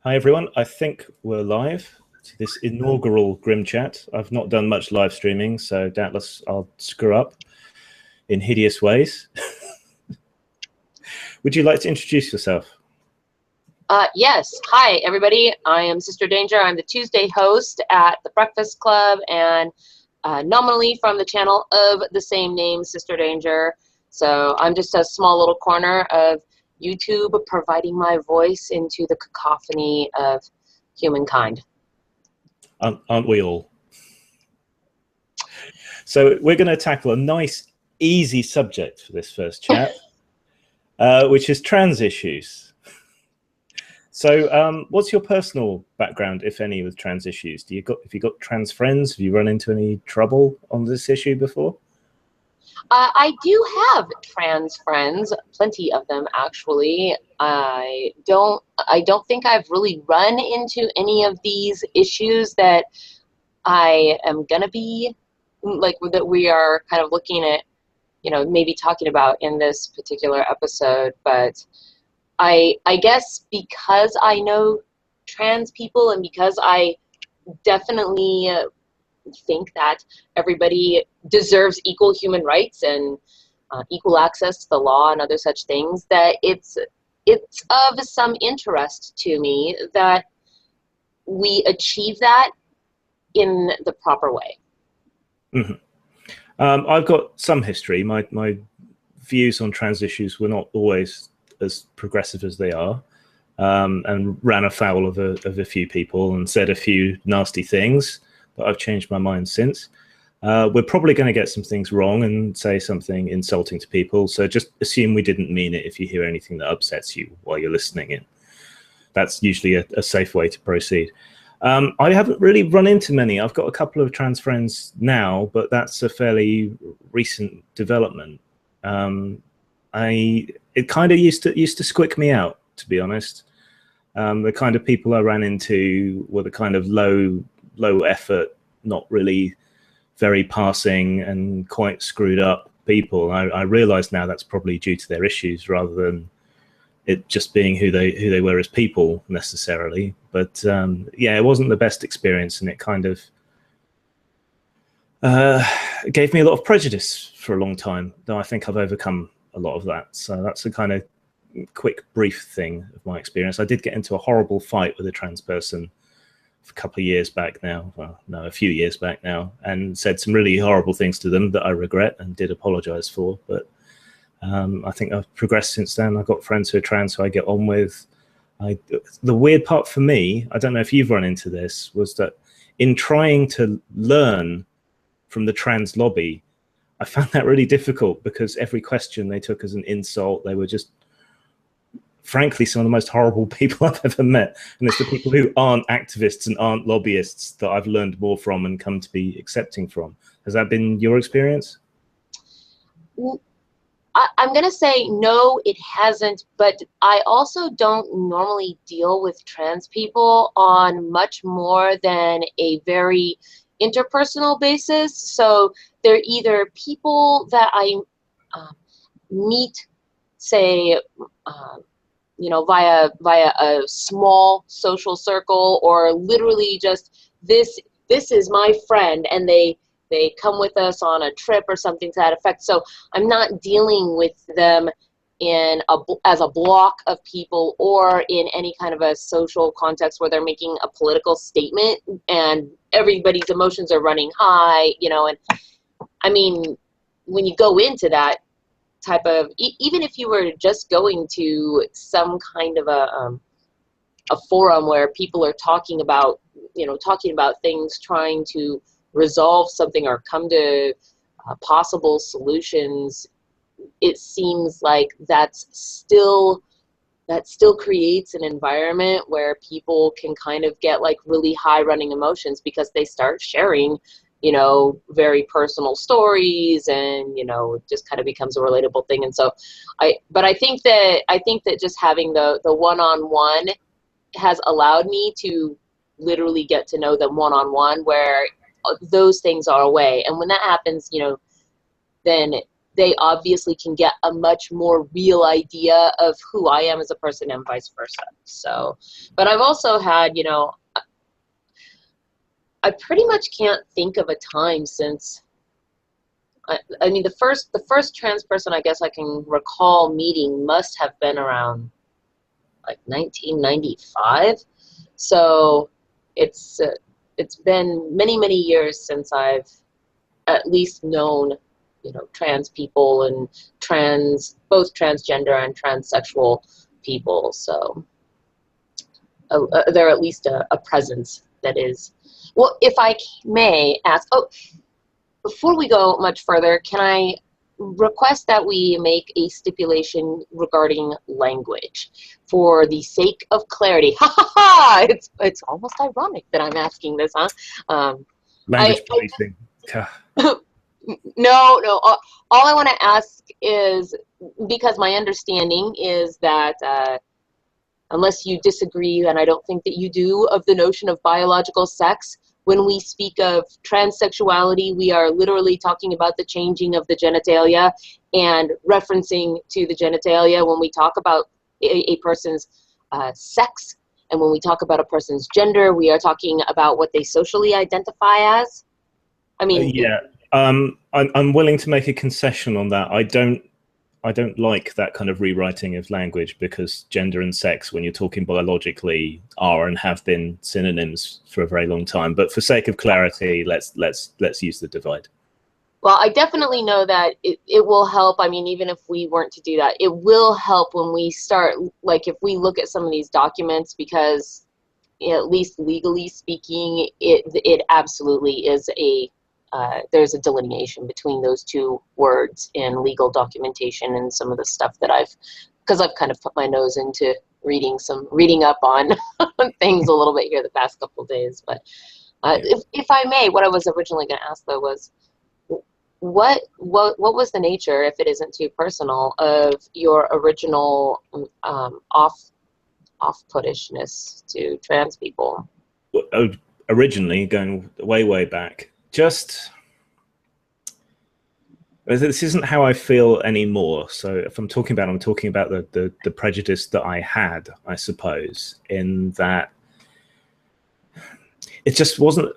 Hi everyone, I think we're live to this inaugural GrimChat. I've not done much live streaming, so doubtless I'll screw up in hideous ways. Would you like to introduce yourself? Yes. Hi, everybody. I am SisterDanger. I'm the Tuesday host at the Breakfast Club and nominally from the channel of the same name, SisterDanger. So I'm just a small little corner of YouTube providing my voice into the cacophony of humankind. Aren't we all? So we're going to tackle a nice, easy subject for this first chat, which is trans issues. So what's your personal background, if any, with trans issues? Have you got trans friends? Have you run into any trouble on this issue before? I do have trans friends, plenty of them actually. I don't think I've really run into any of these issues that I am gonna be like that we are kind of looking at, maybe talking about in this particular episode. But I guess because I know trans people and because I definitely think that everybody deserves equal human rights and equal access to the law and other such things, that it's of some interest to me that we achieve that in the proper way. Mm-hmm. I've got some history. My views on trans issues were not always as progressive as they are, and ran afoul of a few people and said a few nasty things. But I've changed my mind since. We're probably going to get some things wrong and say something insulting to people, so just assume we didn't mean it if you hear anything that upsets you while you're listening in. That's usually a safe way to proceed. I haven't really run into many. I've got a couple of trans friends now, but that's a fairly recent development. It kind of used to squick me out, to be honest. The kind of people I ran into were the kind of low effort, not really very passing and quite screwed up people. I realize now that's probably due to their issues rather than it just being who they were as people necessarily. But yeah, it wasn't the best experience, and it kind of gave me a lot of prejudice for a long time, though I think I've overcome a lot of that. So that's a kind of quick, brief thing of my experience. I did get into a horrible fight with a trans person a couple of years back now, well, no, a few years back now, and said some really horrible things to them that I regret and did apologize for. But I think I've progressed since then. I've got friends who are trans who I get on with. The weird part for me, I don't know if you've run into this, was that in trying to learn from the trans lobby, I found that really difficult because every question they took as an insult. They were just, frankly, some of the most horrible people I've ever met. And it's the people who aren't activists and aren't lobbyists that I've learned more from and come to be accepting from. Has that been your experience? I'm going to say no, it hasn't, but I also don't normally deal with trans people on much more than a very interpersonal basis. So they're either people that I meet, say, via a small social circle, or literally just this is my friend, and they come with us on a trip or something to that effect. So I'm not dealing with them as a block of people or in any kind of a social context where they're making a political statement and everybody's emotions are running high, and I mean, when you go into that type of, even if you were just going to some kind of a forum where people are talking about things, trying to resolve something or come to possible solutions, it seems like that still creates an environment where people can kind of get like really high running emotions because they start sharing very personal stories, and it just kind of becomes a relatable thing. And so I think that just having the one-on-one has allowed me to literally get to know them one-on-one, where those things are away. And when that happens, then they obviously can get a much more real idea of who I am as a person and vice versa. So, but I've also had, you know, I pretty much can't think of a time since, I mean, the first trans person I guess I can recall meeting must have been around like 1995. So it's been many, many years since I've at least known, you know, trans people and both transgender and transsexual people. So they're at least a presence that is. Well, if I may ask, before we go much further, can I request that we make a stipulation regarding language for the sake of clarity? Ha ha ha! It's almost ironic that I'm asking this, huh? Language policing. No. All I want to ask is, because my understanding is that unless you disagree, and I don't think that you do, of the notion of biological sex, when we speak of transsexuality, we are literally talking about the changing of the genitalia and referencing to the genitalia when we talk about a person's sex. And when we talk about a person's gender, we are talking about what they socially identify as. I mean, yeah, I'm willing to make a concession on that. I don't like that kind of rewriting of language, because gender and sex, when you're talking biologically, are and have been synonyms for a very long time. But for sake of clarity, let's use the divide. Well, I definitely know that it will help. I mean, even if we weren't to do that, it will help when we start, like if we look at some of these documents, because at least legally speaking, it absolutely is there's a delineation between those two words in legal documentation and some of the stuff that because I've kind of put my nose into reading up on things a little bit here the past couple of days. But if I may, what I was originally going to ask though was, what was the nature, if it isn't too personal, of your original off-puttishness to trans people? Originally, going way back, just this isn't how I feel anymore. So if I'm talking about the prejudice that I had, I suppose, in that it just wasn't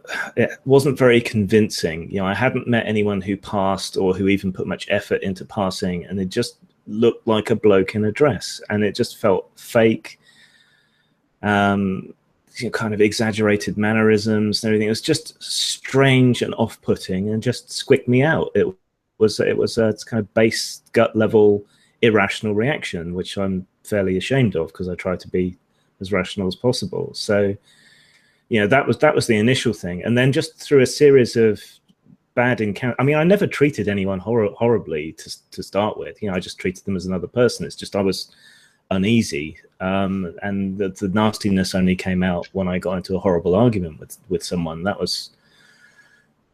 very convincing. You know, I hadn't met anyone who passed or who even put much effort into passing, and it just looked like a bloke in a dress, and it just felt fake. You know, kind of exaggerated mannerisms and everything. It was just strange and off-putting, and just squicked me out. It was a kind of base gut level irrational reaction, which I'm fairly ashamed of, because I try to be as rational as possible. So, you know, that was the initial thing, and then just through a series of bad encounters. I mean, I never treated anyone horribly to start with. You know, I just treated them as another person. It's just I was uneasy, and the nastiness only came out when I got into a horrible argument with someone. That was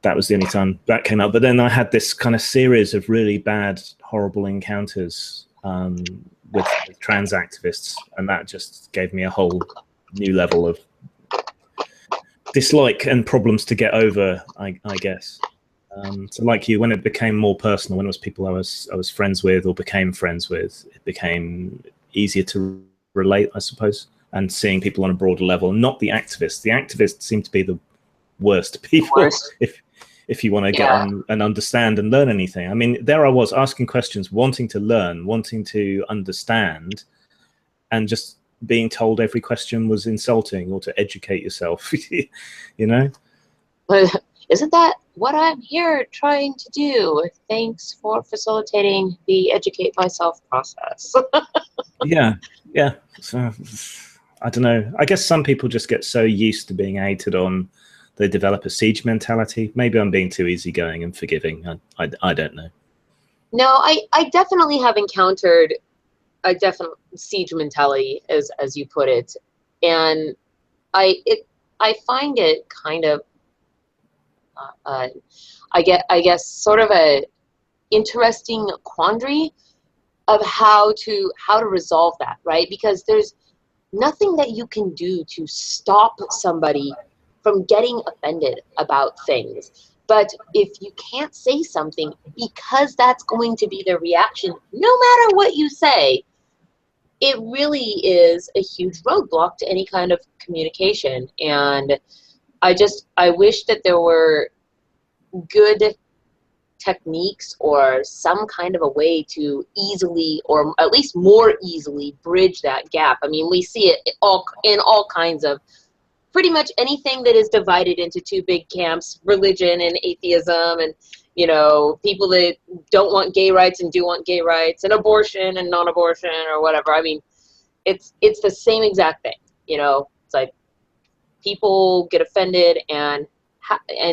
the only time that came out. But then I had this kind of series of really bad, horrible encounters with trans activists, and that just gave me a whole new level of dislike and problems to get over, I guess. So like you, when it became more personal, when it was people I was friends with or became friends with, it became easier to relate, I suppose, and seeing people on a broader level, not the activists. The activists seem to be the worst people if you want to get on and understand and learn anything. I mean, there I was asking questions, wanting to learn, wanting to understand, and just being told every question was insulting, or to educate yourself. You know? Isn't that what I'm here trying to do? Thanks for facilitating the educate myself process. Yeah. So I don't know. I guess some people just get so used to being hated on, they develop a siege mentality. Maybe I'm being too easygoing and forgiving. I don't know. No, I definitely have encountered a definite siege mentality, as you put it, and I find it kind of I guess sort of a interesting quandary of how to resolve that, right? Because there's nothing that you can do to stop somebody from getting offended about things. But if you can't say something because that's going to be the reaction, no matter what you say, it really is a huge roadblock to any kind of communication. And I wish that there were good techniques or some kind of a way to easily, or at least more easily, bridge that gap. I mean, we see it in all kinds of, pretty much anything that is divided into two big camps, religion and atheism, and, you know, people that don't want gay rights and do want gay rights, and abortion and non-abortion or whatever. I mean, it's the same exact thing, you know. It's like people get offended, and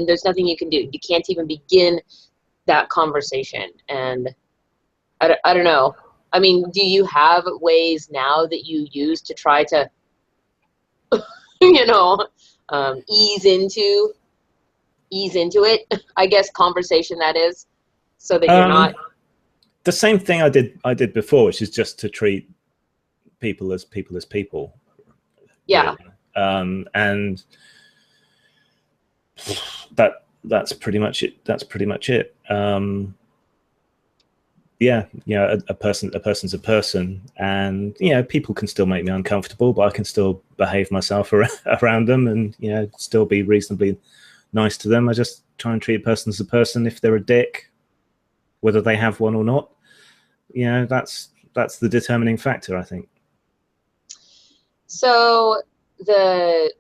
there's nothing you can do. You can't even begin that conversation. And I don't know. I mean, do you have ways now that you use to try to you know, ease into it, I guess, conversation, that is, so that you're not the same thing I did before, which is just to treat people as people. Yeah. Really. And that's pretty much it. Yeah, you know, a person's a person, and, you know, people can still make me uncomfortable, but I can still behave myself around them, and, you know, still be reasonably nice to them. I just try and treat a person as a person. If they're a dick, whether they have one or not, you know, that's the determining factor, I think. So I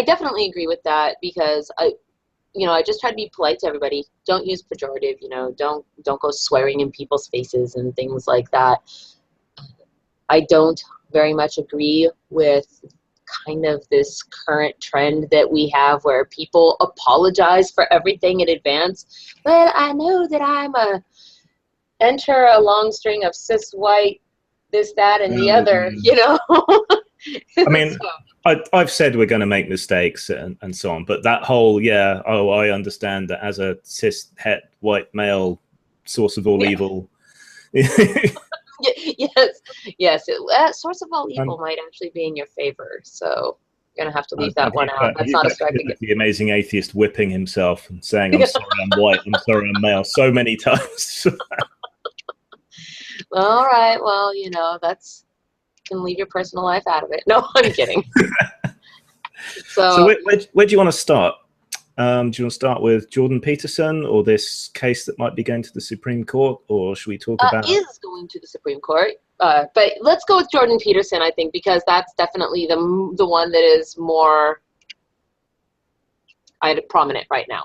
definitely agree with that, because I just try to be polite to everybody. Don't use pejorative, you know, don't go swearing in people's faces and things like that. I don't very much agree with kind of this current trend that we have where people apologize for everything in advance. Well, I know that enter a long string of cis white, this, that, and the other, you know. I mean, I've said we're going to make mistakes and so on, but that whole, I understand that as a cis het white male, source of all evil. Yes. Source of all evil might actually be in your favor, so you're going to have to leave that one out. That's not a strike against the amazing atheist whipping himself and saying, "I'm sorry, I'm white. I'm sorry, I'm male," so many times. All right, well, you know, can leave your personal life out of it. No, I'm kidding. So where do you want to start? Do you want to start with Jordan Peterson or this case that might be going to the Supreme Court, or should we talk about is going to the Supreme Court? But let's go with Jordan Peterson, I think, because that's definitely the one that is more prominent right now.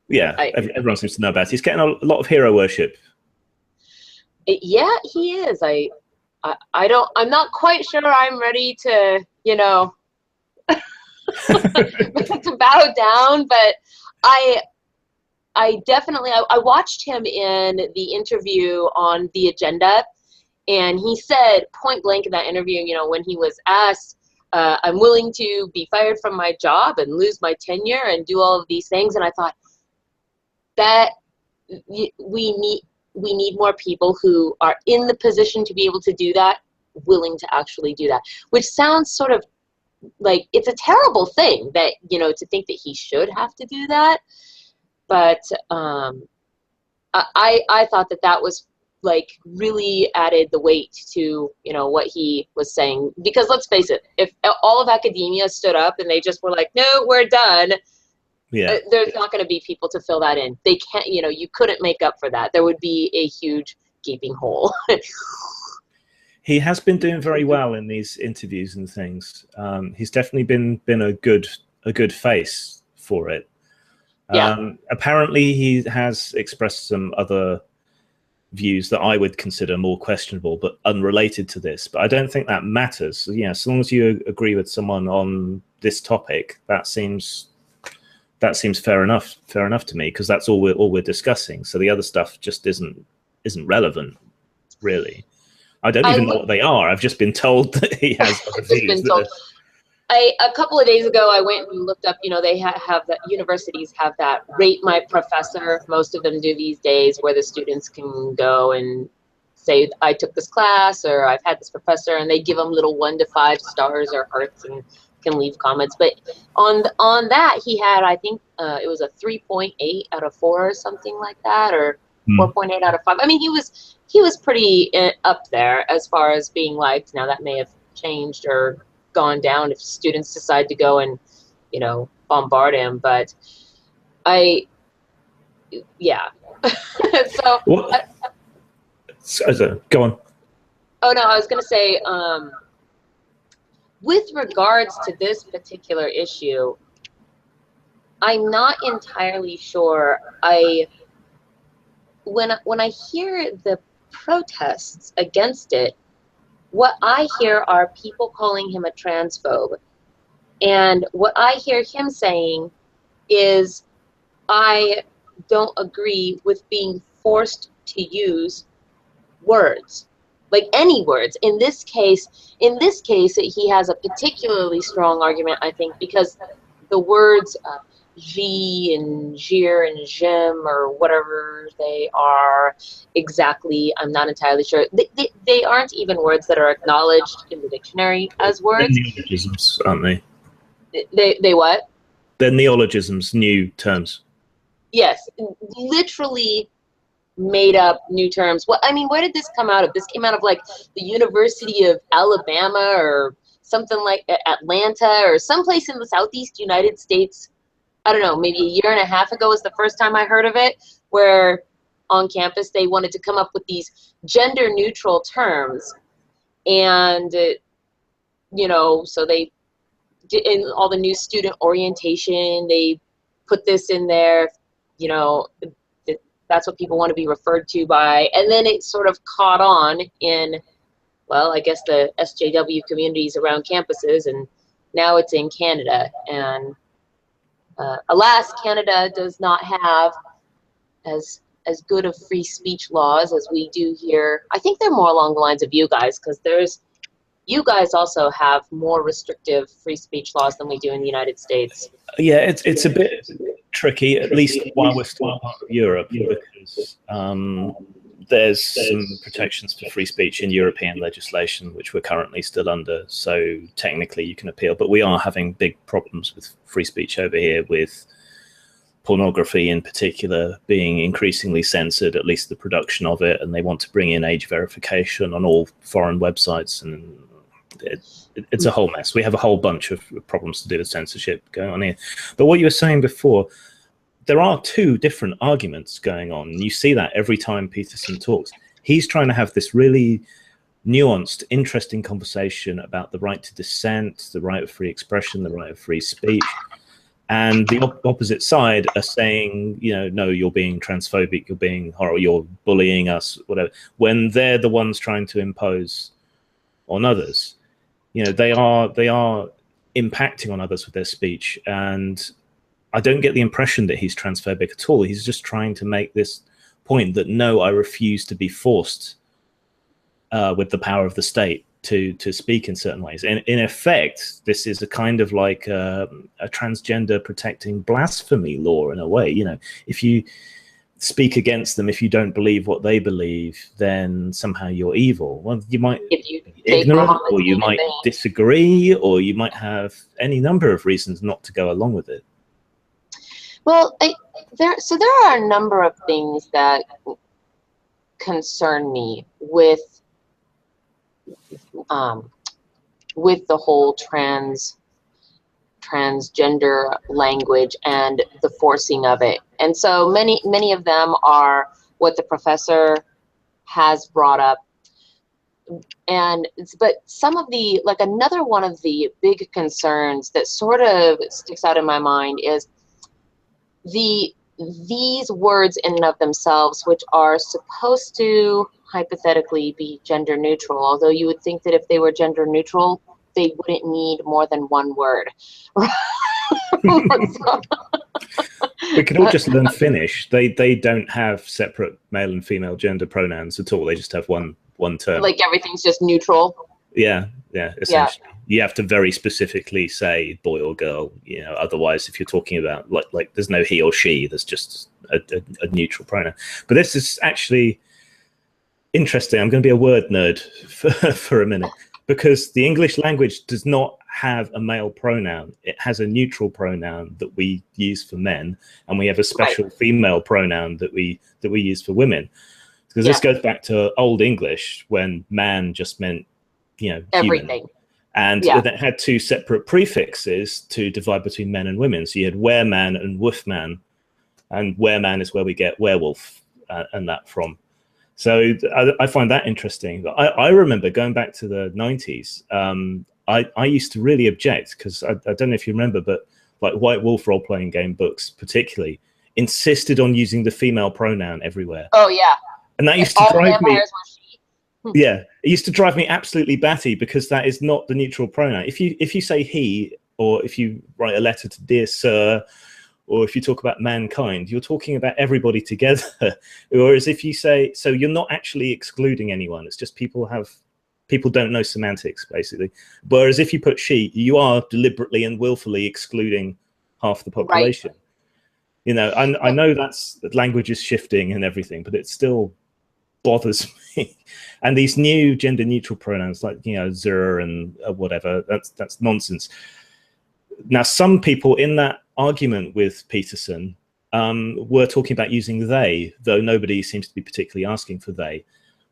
Yeah, everyone seems to know about it. He's getting a lot of hero worship. Yeah, he is. I'm not quite sure I'm ready to, you know, to bow down, but I definitely, I watched him in the interview on The Agenda, and he said point blank in that interview, you know, when he was asked, I'm willing to be fired from my job and lose my tenure and do all of these things, and I thought that we need more people who are in the position to be able to do that, willing to actually do that, which sounds sort of like it's a terrible thing that, you know, to think that he should have to do that. But I thought that was like really added the weight to, you know, what he was saying, because let's face it, if all of academia stood up and they just were like, no, we're done, there's not going to be people to fill that in. They can't, you know, you couldn't make up for that. There would be a huge gaping hole. He has been doing very well in these interviews and things. He's definitely been a good face for it. Yeah. Apparently, he has expressed some other views that I would consider more questionable, but unrelated to this. But I don't think that matters. Yeah, as long as you agree with someone on this topic, that seems fair enough to me, because that's all we're discussing. So the other stuff just isn't relevant, really. I don't even know what they are. I've just been told that he has other views. A couple of days ago, I went and looked up, you know, they have that, universities have that rate my professor. Most of them do these days, where the students can go and say, I took this class, or I've had this professor, and they give them little 1 to 5 stars or hearts and can leave comments. But on that, he had, I think it was a 3.8 out of 4 or something like that, or 4.8 out of 5. I mean, he was pretty up there as far as being liked. Now that may have changed or gone down if students decide to go and, you know, bombard him. But yeah. So go on. Oh no, I was going to say, with regards to this particular issue, I'm not entirely sure. When I hear the protests against it, what I hear are people calling him a transphobe. And what I hear him saying is, I don't agree with being forced to use words, like any words. In this case, he has a particularly strong argument, I think, because the words G and Jir and Jim or whatever they are exactly, I'm not entirely sure. They aren't even words that are acknowledged in the dictionary as words. They're neologisms, aren't they? They what? They're neologisms, new terms. Yes, literally made up new terms. Well, I mean, where did this come out of? This came out of like the University of Alabama or something like Atlanta or someplace in the Southeast United States. I don't know, maybe a year and a half ago was the first time I heard of it, where on campus they wanted to come up with these gender neutral terms. And, you know, so they did in all the new student orientation, they put this in there, you know, that's what people want to be referred to by. And then it sort of caught on in, well, I guess the SJW communities around campuses, and now it's in Canada. And alas, Canada does not have as good of free speech laws as we do here. I think they're more along the lines of you guys, because you guys also have more restrictive free speech laws than we do in the United States. Yeah, it's a bit tricky, at least while we're still part of Europe, because there's some protections for free speech in European legislation, which we're currently still under. So technically you can appeal, but we are having big problems with free speech over here, with pornography in particular being increasingly censored, at least the production of it, and they want to bring in age verification on all foreign websites, and it's a whole mess. We have a whole bunch of problems to do with censorship going on here. But what you were saying before, there are two different arguments going on. You see that every time Peterson talks. He's trying to have this really nuanced, interesting conversation about the right to dissent, the right of free expression, the right of free speech. And the opposite side are saying, you know, no, you're being transphobic, you're being horrible, you're bullying us, whatever, when they're the ones trying to impose on others. You know, they are impacting on others with their speech. And I don't get the impression that he's transphobic at all. He's just trying to make this point that, no, I refuse to be forced with the power of the state to speak in certain ways. And in effect, this is a kind of like a transgender protecting blasphemy law in a way. You know, if you speak against them, if you don't believe what they believe, then somehow you're evil. Well, you might be ignorant, or you might disagree, or you might have any number of reasons not to go along with it. Well, there are a number of things that concern me with the whole transgender language and the forcing of it. And so many of them are what the professor has brought up. But some of the, like another one of the big concerns that sort of sticks out in my mind is these words in and of themselves, which are supposed to hypothetically be gender neutral, although you would think that if they were gender neutral, they wouldn't need more than one word. We could all just learn Finnish. They don't have separate male and female gender pronouns at all. They just have one term. Like everything's just neutral. Yeah, essentially. Yeah. You have to very specifically say boy or girl, you know, otherwise if you're talking about like there's no he or she, there's just a neutral pronoun. But this is actually interesting. I'm going to be a word nerd for a minute, because the English language does not have a male pronoun. It has a neutral pronoun that we use for men, and we have a special female pronoun that we use for women. Because this goes back to Old English, when man just meant, human. Everything. And it had two separate prefixes to divide between men and women. So you had wereman and woofman, and wereman is where we get werewolf and that from. So I find that interesting. I remember going back to the 90s, I used to really object, because I don't know if you remember, but like White Wolf role-playing game books particularly insisted on using the female pronoun everywhere. Oh, yeah. And that used to drive me... Yeah, it used to drive me absolutely batty, because that is not the neutral pronoun. If you say he, or if you write a letter to Dear Sir, or if you talk about mankind, you're talking about everybody together. Whereas if you say, so you're not actually excluding anyone. It's just people don't know semantics, basically. Whereas if you put she, you are deliberately and willfully excluding half the population. Right. I know that language is shifting and everything, but it still bothers me. And these new gender neutral pronouns like, Zer and whatever, that's nonsense. Now, some people in that argument with Peterson were talking about using they, though nobody seems to be particularly asking for they.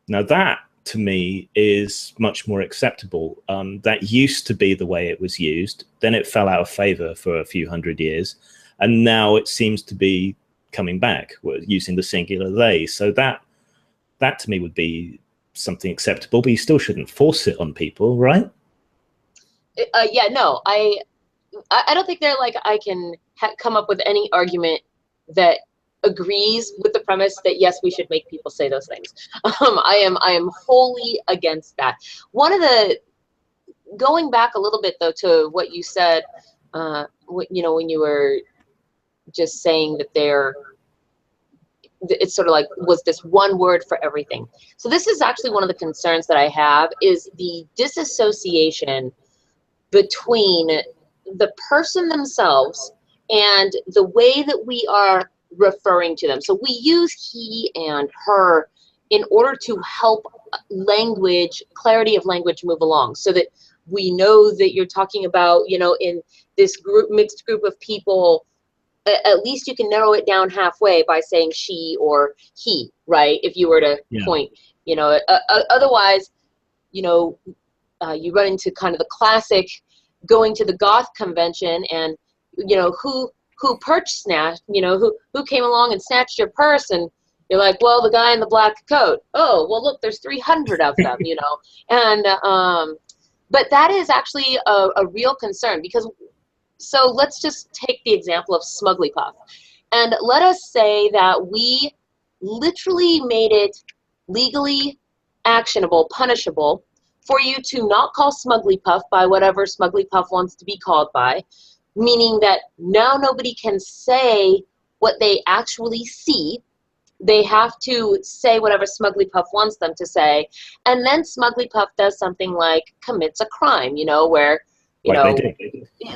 Now, that to me is much more acceptable. That used to be the way it was used. Then it fell out of favor for a few hundred years. And now it seems to be coming back. We're using the singular they. So that to me would be something acceptable, but you still shouldn't force it on people, right? No, I don't think they're like I can come up with any argument that agrees with the premise that yes, we should make people say those things. I am wholly against that. Going back a little bit though to what you said, when you were just saying that it's sort of like, was this one word for everything? So this is actually one of the concerns that I have, is the disassociation between the person themselves and the way that we are referring to them. So we use he and her in order to help clarity of language move along, so that we know that you're talking about, in this mixed group of people, at least you can narrow it down halfway by saying she or he, right? If you were to point, otherwise, you run into kind of the classic going to the goth convention and, who purse snatched, who came along and snatched your purse, and you're like, well, the guy in the black coat. Oh, well, look, there's 300 of them, and, but that is actually a real concern, because so let's just take the example of Smugglypuff. And let us say that we literally made it legally actionable, punishable, for you to not call Smugglypuff by whatever Smugglypuff wants to be called by, meaning that now nobody can say what they actually see. They have to say whatever Smugglypuff wants them to say. And then Smugglypuff does something like commits a crime, where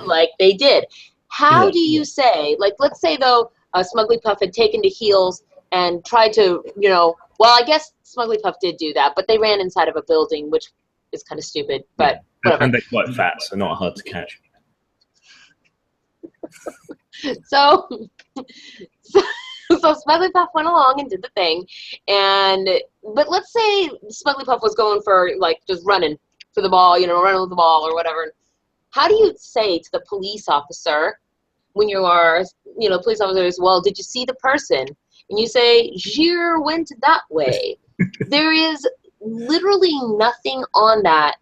like they did. How do you say, like, let's say though, Smugglypuff had taken to heels and tried to, well, I guess Smugglypuff did do that, but they ran inside of a building, which is kind of stupid, but whatever. And they're quite fat, so not hard to catch. So Smugglypuff went along and did the thing, but let's say Smugglypuff was going for, like, just running for the ball, running with the ball or whatever. How do you say to the police officer, when you are, police officers, well, did you see the person? And you say, Gir went that way. There is literally nothing on that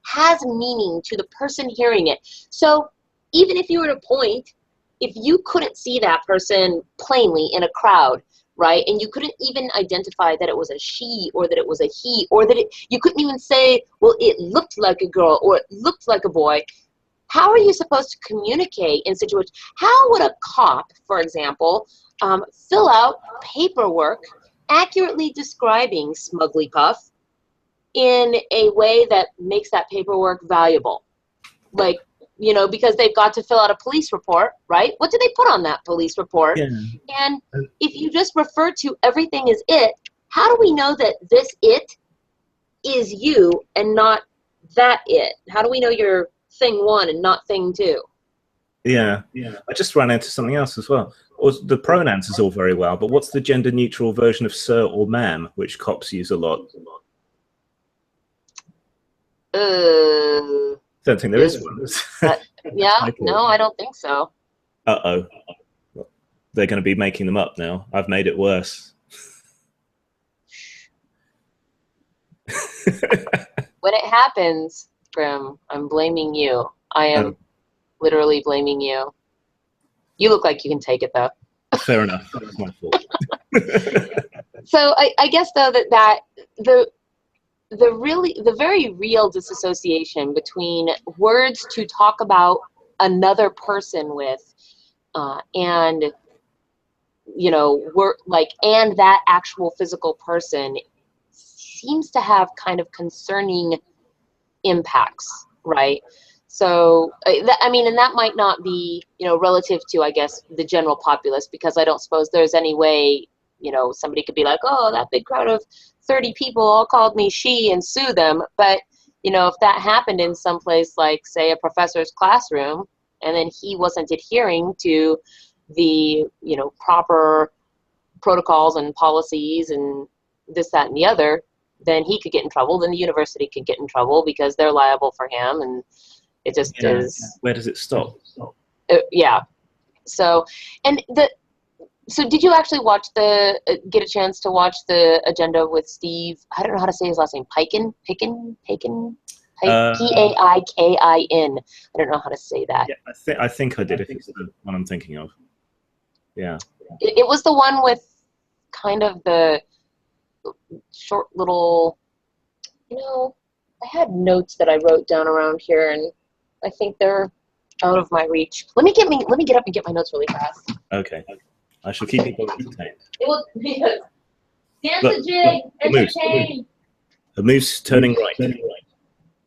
has meaning to the person hearing it. So even if you were to point, if you couldn't see that person plainly in a crowd, right, and you couldn't even identify that it was a she or that it was a he, or that you couldn't even say, well, it looked like a girl or it looked like a boy, how are you supposed to communicate in situations? How would a cop, for example, fill out paperwork accurately describing Smugglypuff in a way that makes that paperwork valuable? Like, because they've got to fill out a police report, right? What do they put on that police report? Yeah. And if you just refer to everything as it, how do we know that this it is you and not that it? How do we know you're thing one and not thing two. Yeah. I just ran into something else as well. Or the pronouns is all very well, but what's the gender neutral version of sir or ma'am, which cops use a lot? Don't think there is one. Yeah, no, I don't think so. Uh-oh. They're going to be making them up now. I've made it worse. When it happens, Grim, I'm blaming you. I am literally blaming you. You look like you can take it, though. Fair enough. That's my fault. So I guess, though, that the very real disassociation between words to talk about another person with and and that actual physical person seems to have kind of concerning impacts, right? So and that might not be relative to, I guess, the general populace, because I don't suppose there's any way somebody could be like, oh, that big crowd of 30 people all called me she and sue them. But if that happened in some place like, say, a professor's classroom, and then he wasn't adhering to the proper protocols and policies and this, that, and the other, then he could get in trouble. Then the university could get in trouble because they're liable for him, and it just is. Where does it stop? Yeah. So, so did you actually get a chance to watch the agenda with Steve? I don't know how to say his last name. Paikin. Paikin. Paikin. I don't know how to say that. Yeah, I think I did. I think it's the one I'm thinking of. Yeah. It was the one with kind of the short little, I had notes that I wrote down around here, and I think they're out of my reach. Let me get up and get my notes really fast. Okay. I shall keep people entertained. It will be dance a jig, entertain. A moose turning right.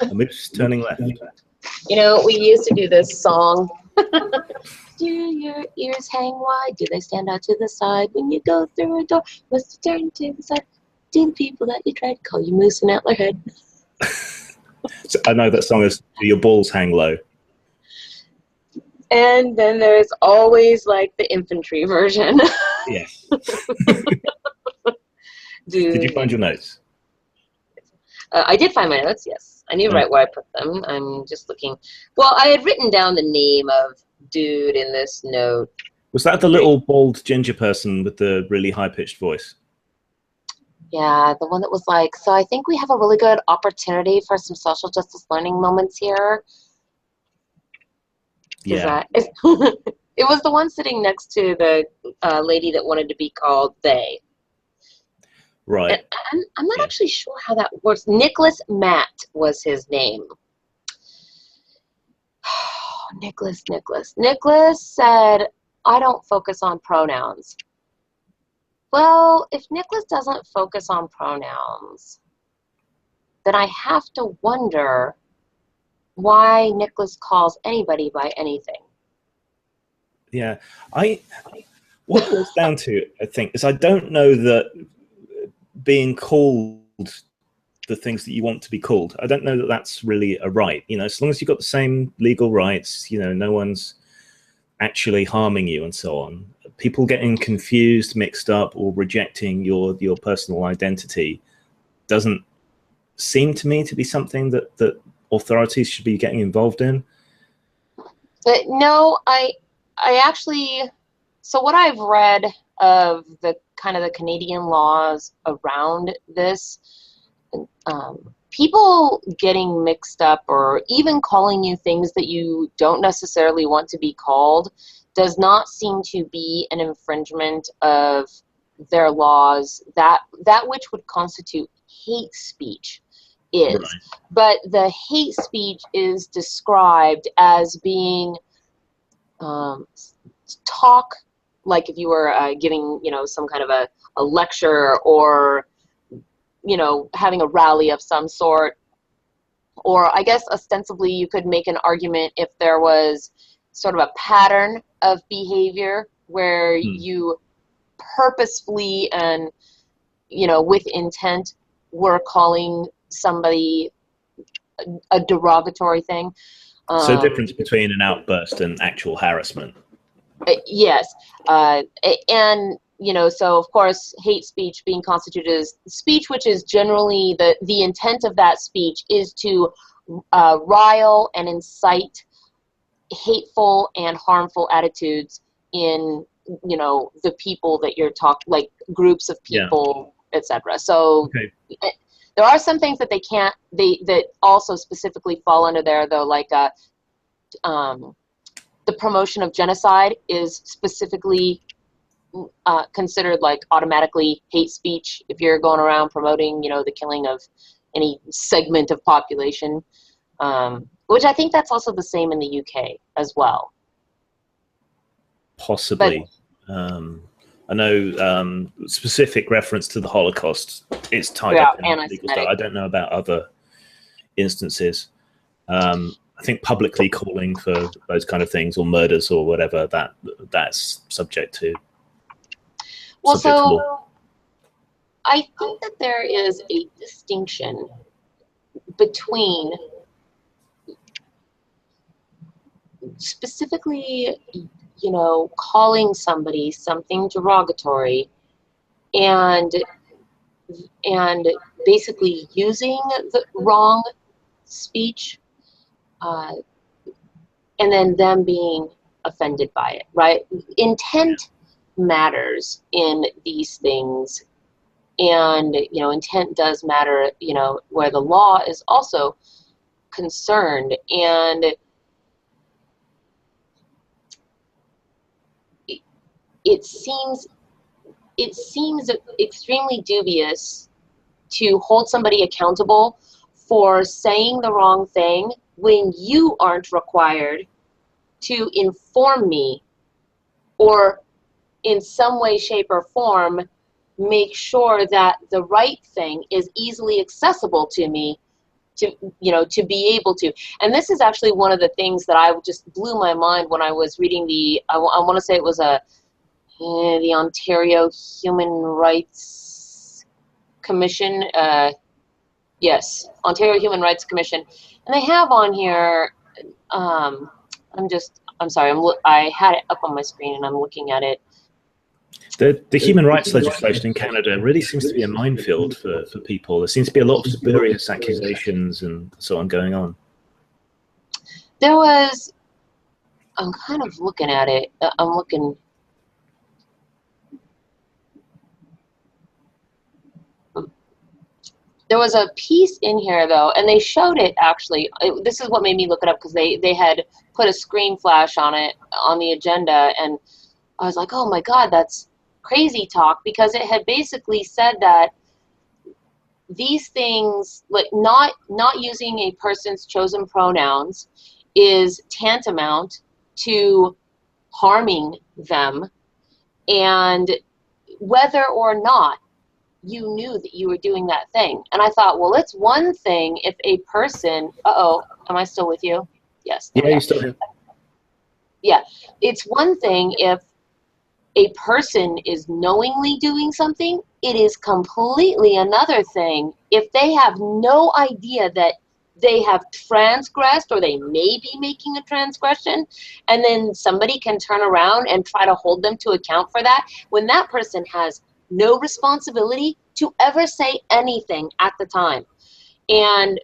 A moose turning left. We used to do this song. Do your ears hang wide? Do they stand out to the side? When you go through a door, must you turn to the side? Do the people that you tried call you moose and antler head? So I know that song is Do Your Balls Hang Low. And then there's always like the infantry version. Yes. Did you find your notes? I did find my notes, yes. I knew right where I put them. I'm just looking. Well, I had written down the name of dude in this note. Was that the little bald ginger person with the really high-pitched voice? Yeah, the one that was like, so I think we have a really good opportunity for some social justice learning moments here. Yeah. It was the one sitting next to the lady that wanted to be called they. Right. And I'm not actually sure how that works. Nicholas Matt was his name. Nicholas. Nicholas said, I don't focus on pronouns. Well, if Nicholas doesn't focus on pronouns, then I have to wonder why Nicholas calls anybody by anything. Yeah. What it boils down to, I think, is I don't know that being called the things that you want to be called, I don't know that that's really a right. As long as you've got the same legal rights, no one's actually harming you and so on. People getting confused, mixed up, or rejecting your personal identity doesn't seem to me to be something that authorities should be getting involved in. But no, I actually, so what I've read of the kind of the Canadian laws around this, people getting mixed up or even calling you things that you don't necessarily want to be called does not seem to be an infringement of their laws. That which would constitute hate speech is. Right. But the hate speech is described as being talk, like if you were giving, some kind of a lecture or, having a rally of some sort. Or I guess ostensibly you could make an argument if there was sort of a pattern of behavior where you purposefully and, with intent were calling somebody a derogatory thing. So difference between an outburst and actual harassment. Yes, and you know, so of course, hate speech being constituted as speech, which is generally the intent of that speech is to rile and incite hateful and harmful attitudes in, you know, the people that you're talking, like groups of people, etc. So there are some things that they can't, that also specifically fall under there, though, like the promotion of genocide is specifically considered like automatically hate speech if you're going around promoting, you know, the killing of any segment of population, which I think that's also the same in the UK as well. Possibly. I know specific reference to the Holocaust is tied up in legal stuff. I don't know about other instances. I think publicly calling for those kind of things or murders or whatever, that's subject to law. I think that there is a distinction between specifically, you know, calling somebody something derogatory and basically using the wrong speech, and then them being offended by it, right? Intent matters in these things, and, you know, intent does matter, you know, where the law is also concerned, and it seems extremely dubious to hold somebody accountable for saying the wrong thing when you aren't required to inform me or in some way, shape, or form make sure that the right thing is easily accessible to me to, you know, to be able to. And this is actually one of the things that I just blew my mind when I was reading I want to say it was the Ontario Human Rights Commission. Yes, Ontario Human Rights Commission. And they have on here, I'm sorry, I had it up on my screen and I'm looking at it. The human rights legislation in Canada really seems to be a minefield for people. There seems to be a lot of spurious accusations and so on going on. There was, I'm kind of looking at it, there was a piece in here, though, and they showed it, actually. This is what made me look it up, because they had put a screen flash on it, on the agenda, and I was like, oh my God, that's crazy talk, because it had basically said that these things, like not using a person's chosen pronouns is tantamount to harming them, and whether or not you knew that you were doing that thing. And I thought, well, it's one thing if a person, am I still with you? Yes. Yeah, you're still here. Yeah, it's one thing if a person is knowingly doing something. It is completely another thing if they have no idea that they have transgressed or they may be making a transgression, and then somebody can turn around and try to hold them to account for that when that person has no responsibility to ever say anything at the time. And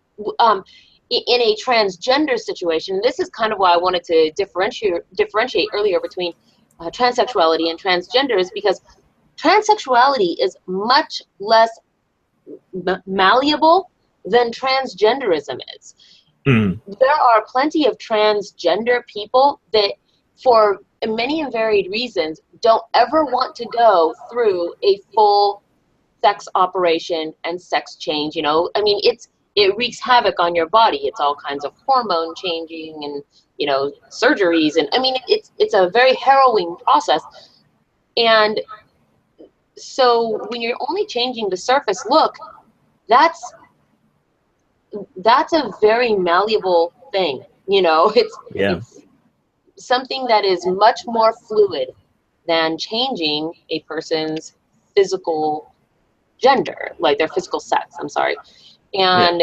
in a transgender situation, this is kind of why I wanted to differentiate earlier between transsexuality and transgenders, because transsexuality is much less malleable than transgenderism is. There are plenty of transgender people that, for many and varied reasons, don't ever want to go through a full sex operation and sex change. You know, I mean, it wreaks havoc on your body. It's all kinds of hormone changing and, you know, surgeries, and I mean, it's a very harrowing process. And so when you're only changing the surface look, that's a very malleable thing. You know, it's something that is much more fluid than changing a person's physical gender, like their physical sex, I'm sorry. And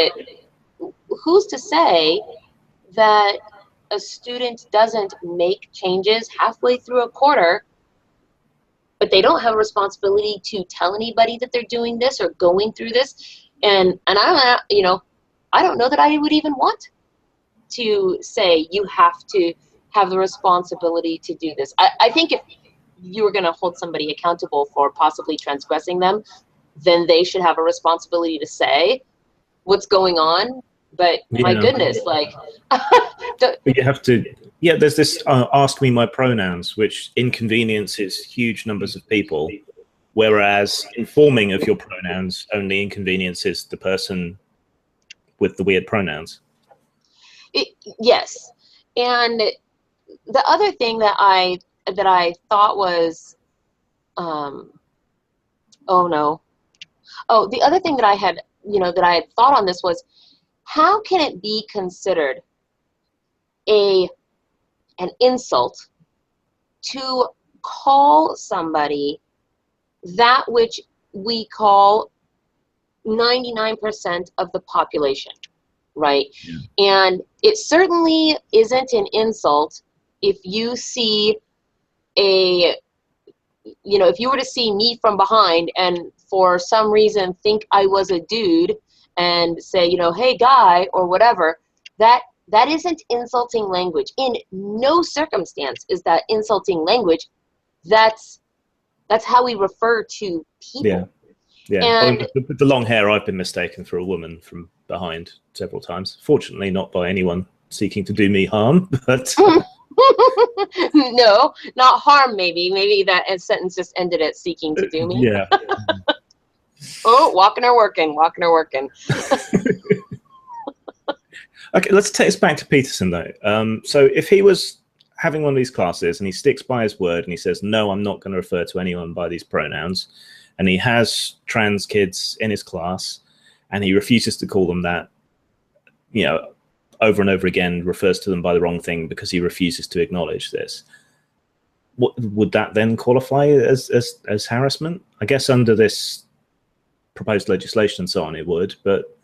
who's to say that a student doesn't make changes halfway through a quarter, but they don't have a responsibility to tell anybody that they're doing this or going through this. And I, you know, I don't know that I would even want to say you have to have the responsibility to do this. I think if you were going to hold somebody accountable for possibly transgressing them, then they should have a responsibility to say what's going on. But my goodness, like, but you have to, yeah, there's this ask me my pronouns, which inconveniences huge numbers of people, whereas informing of your pronouns only inconveniences the person with the weird pronouns. Yes. And the other thing that I thought was, the other thing that I had, that I had thought on this was, how can it be considered an insult to call somebody that which we call 99% of the population, right? Yeah. And it certainly isn't an insult if you see if you were to see me from behind and for some reason think I was a dude and say, hey guy or whatever, that isn't insulting language. In no circumstance is that insulting language. That's how we refer to people. Yeah. Yeah. And with the long hair, I've been mistaken for a woman from behind several times. Fortunately, not by anyone seeking to do me harm, but no, not harm. Maybe that sentence just ended at seeking to do me. Yeah. Oh, walking or working. Okay, let's take us back to Peterson though. So if he was having one of these classes and he sticks by his word and he says, no, I'm not going to refer to anyone by these pronouns, and he has trans kids in his class and he refuses to call them that, over and over again, refers to them by the wrong thing because he refuses to acknowledge this, what would that then qualify as harassment? I guess under this proposed legislation and so on it would, but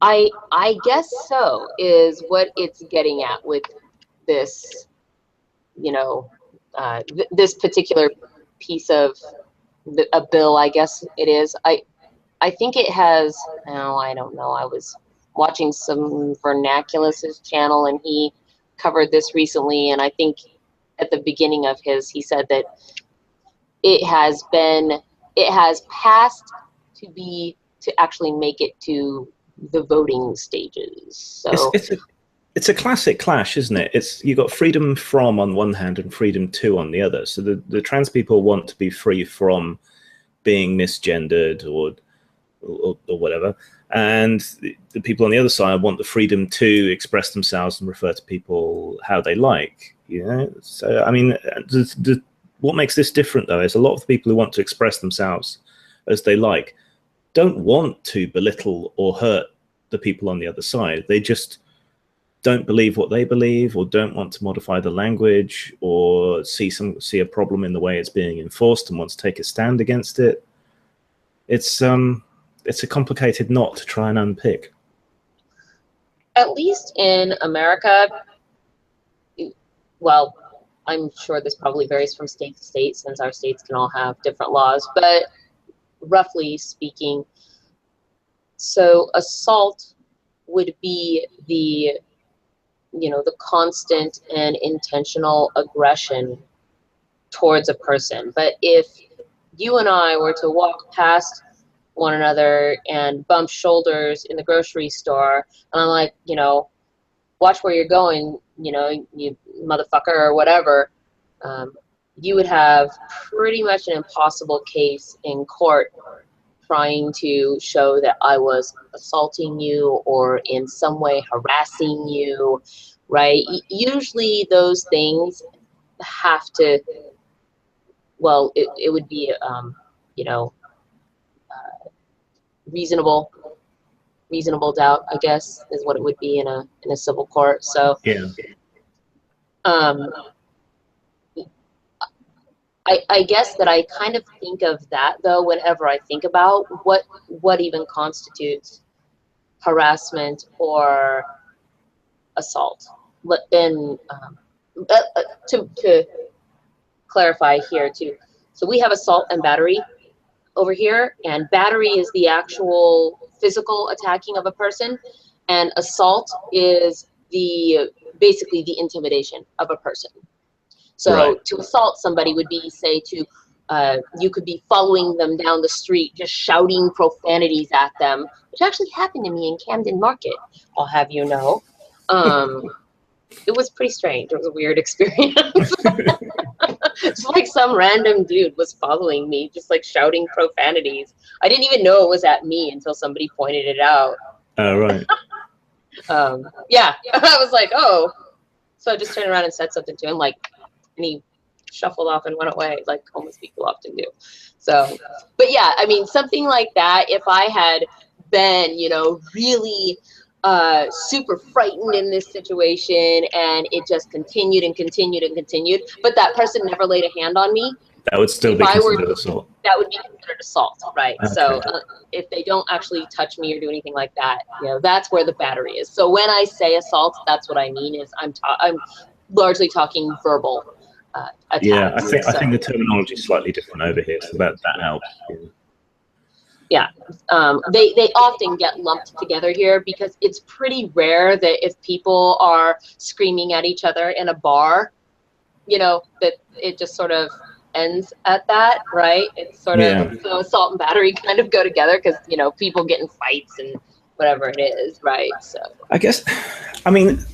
I guess so is what it's getting at with this, this particular piece of a bill, I guess it is. I think it has, I don't know. I was watching some Vernaculus's channel and he covered this recently, and I think at the beginning of his, he said that it has passed to actually make it to the voting stages. So it's a classic clash, isn't it? You got freedom from on one hand and freedom to on the other. So the trans people want to be free from being misgendered or whatever, and the people on the other side want the freedom to express themselves and refer to people how they like. So I mean, what makes this different though is a lot of the people who want to express themselves as they like don't want to belittle or hurt the people on the other side. They just don't believe what they believe, or don't want to modify the language, or see a problem in the way it's being enforced and want to take a stand against it. It's a complicated knot to try and unpick. At least in America, well, I'm sure this probably varies from state to state since our states can all have different laws, but roughly speaking, so assault would be the constant and intentional aggression towards a person. But if you and I were to walk past one another and bump shoulders in the grocery store, and I'm like, watch where you're going, you motherfucker or whatever, you would have pretty much an impossible case in court trying to show that I was assaulting you or in some way harassing you, right? Usually those things have to, well, it would be, reasonable doubt, I guess, is what it would be in a civil court. So, yeah. I guess that I kind of think of that though whenever I think about what even constitutes harassment or assault. And to clarify here too, so we have assault and battery over here, and battery is the actual physical attacking of a person, and assault is basically the intimidation of a person. So right. to assault somebody would be, say, you could be following them down the street, just shouting profanities at them, which actually happened to me in Camden Market, I'll have you know. It was pretty strange. It was a weird experience. Just like some random dude was following me, just like shouting profanities. I didn't even know it was at me until somebody pointed it out. Oh, right. Yeah, I was like, oh. So I just turned around and said something to him, like, and he shuffled off and went away, like homeless people often do. So, but yeah, I mean, something like that, if I had been, you know, really super frightened in this situation and it just continued and continued and continued, but that person never laid a hand on me, that would still be considered assault. That would be considered assault, right? Okay. So if they don't actually touch me or do anything like that, you know, that's where the battery is. So when I say assault, that's what I mean is I'm largely talking verbal attacks. Yeah, I think the terminology is slightly different over here, so that helps. Yeah, they often get lumped together here because it's pretty rare that if people are screaming at each other in a bar, you know, that it just sort of ends at that, right? It's sort of, so assault and battery kind of go together because, you know, people get in fights and whatever it is, right? So I guess, I mean,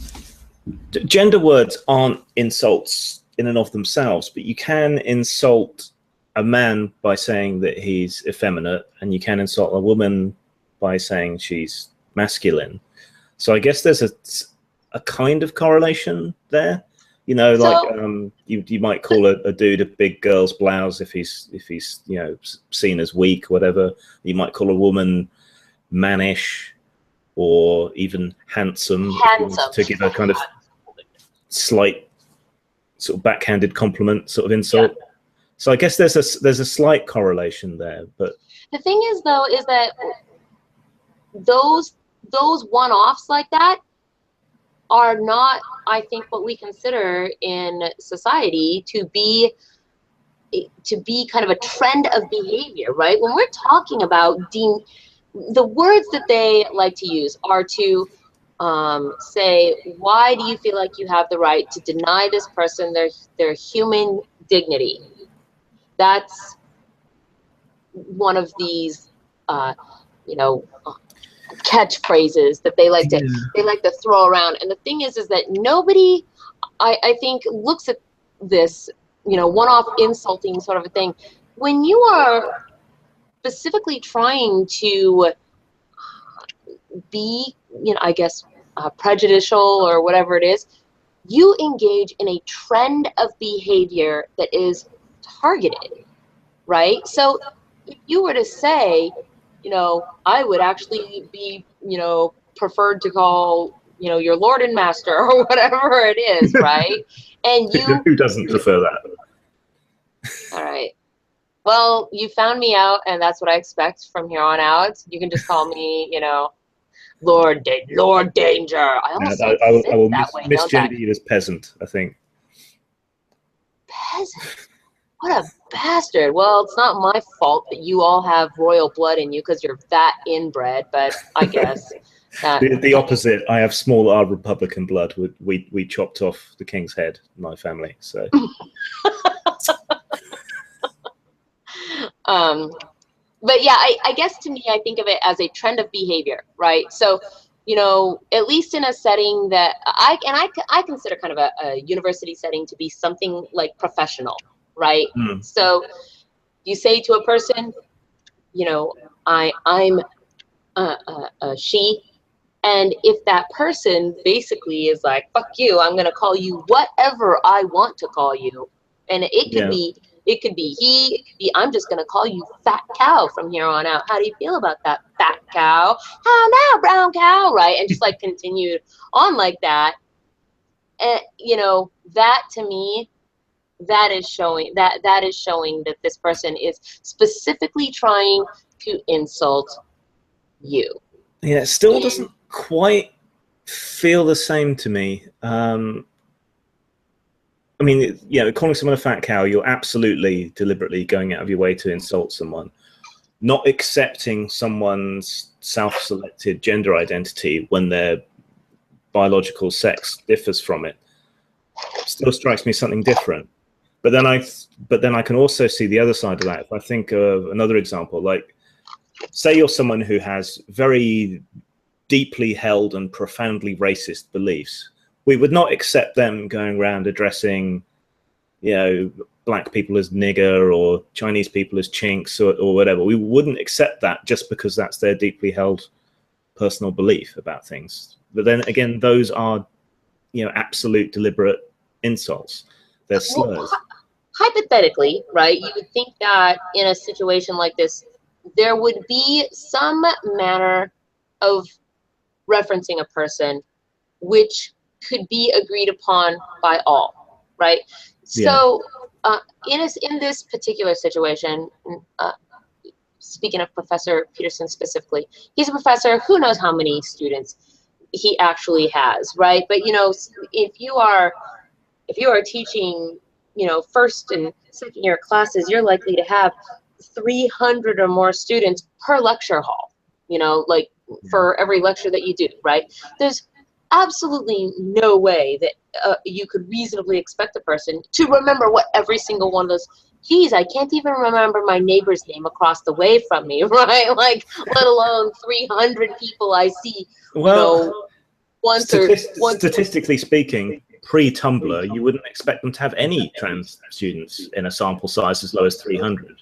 gender words aren't insults in and of themselves, but you can insult a man by saying that he's effeminate, and you can insult a woman by saying she's masculine. So I guess there's a kind of correlation there. You know, so, like you might call a dude a big girl's blouse if he's you know seen as weak, or whatever. You might call a woman mannish or even handsome. To give a kind of slight sort of backhanded compliment sort of insult. Yeah. So I guess there's a slight correlation there, but the thing is though is that those one-offs like that are not, I think, what we consider in society to be kind of a trend of behavior, right? When we're talking about the words that they like to use are to say, why do you feel like you have the right to deny this person their human dignity? That's one of these, you know, catchphrases that they like to throw around. And the thing is that nobody, I think, looks at this, you know, one-off insulting sort of a thing. When you are specifically trying to be, you know, I guess prejudicial or whatever it is, you engage in a trend of behavior that is targeted, right? So if you were to say, you know, I would actually be, you know, preferred to call, you know, your Lord and Master or whatever it is, right? And you who doesn't prefer that? All right. Well, you found me out, and that's what I expect from here on out. You can just call me, you know, Lord Danger. I almost I will misgender you as peasant, I think. Peasant? What a bastard. Well, it's not my fault that you all have royal blood in you because you're that inbred, but I guess. The opposite. I have small R Republican blood. We chopped off the king's head in my family, so. But yeah, I guess to me, I think of it as a trend of behavior, right? So, you know, at least in a setting that I consider kind of a university setting to be something like professional, right? Mm. So you say to a person, you know, I'm a she, and if that person basically is like, fuck you, I'm going to call you whatever I want to call you. And it could be, it could be he, it could be, I'm just going to call you fat cow from here on out. How do you feel about that, fat cow? How now, brown cow, right? And just like continue on like that. And, you know, that to me, that is showing that this person is specifically trying to insult you. Yeah, it still doesn't quite feel the same to me. I mean, calling someone a fat cow, you're absolutely deliberately going out of your way to insult someone. Not accepting someone's self-selected gender identity when their biological sex differs from it still strikes me something different. But then I can also see the other side of that. If I think of another example, like say you're someone who has very deeply held and profoundly racist beliefs, we would not accept them going around addressing, black people as nigger or Chinese people as chinks or whatever. We wouldn't accept that just because that's their deeply held personal belief about things. But then again, those are, absolute deliberate insults. They're slurs. Well, hypothetically, right, you would think that in a situation like this, there would be some manner of referencing a person which could be agreed upon by all, right? So in this particular situation, speaking of Professor Peterson specifically, he's a professor who knows how many students he actually has, right? But if you are teaching, first and second year classes, you're likely to have 300 or more students per lecture hall, like for every lecture that you do, right? There's absolutely no way that you could reasonably expect a person to remember what every single one of those, geez, I can't even remember my neighbor's name across the way from me, right? Like, let alone 300 people I see, statistically speaking, pre-Tumblr, you wouldn't expect them to have any trans students in a sample size as low as 300.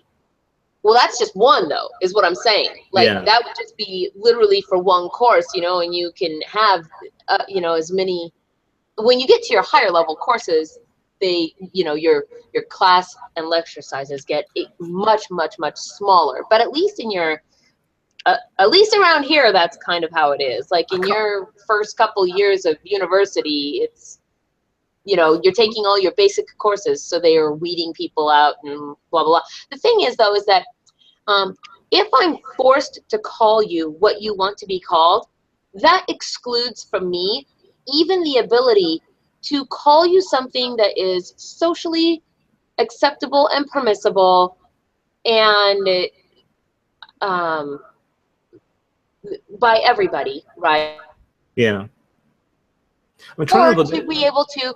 Well, that's just one, though, is what I'm saying. Like, that would just be literally for one course, and you can have, as many. When you get to your higher level courses, your class and lecture sizes get much, much, much smaller. But at least in your, at least around here, that's kind of how it is. Like in your first couple years of university, it's, you're taking all your basic courses, so they are weeding people out and blah, blah, blah. The thing is, though, is that if I'm forced to call you what you want to be called, that excludes from me even the ability to call you something that is socially acceptable and permissible and by everybody, right? Yeah. Or to be able to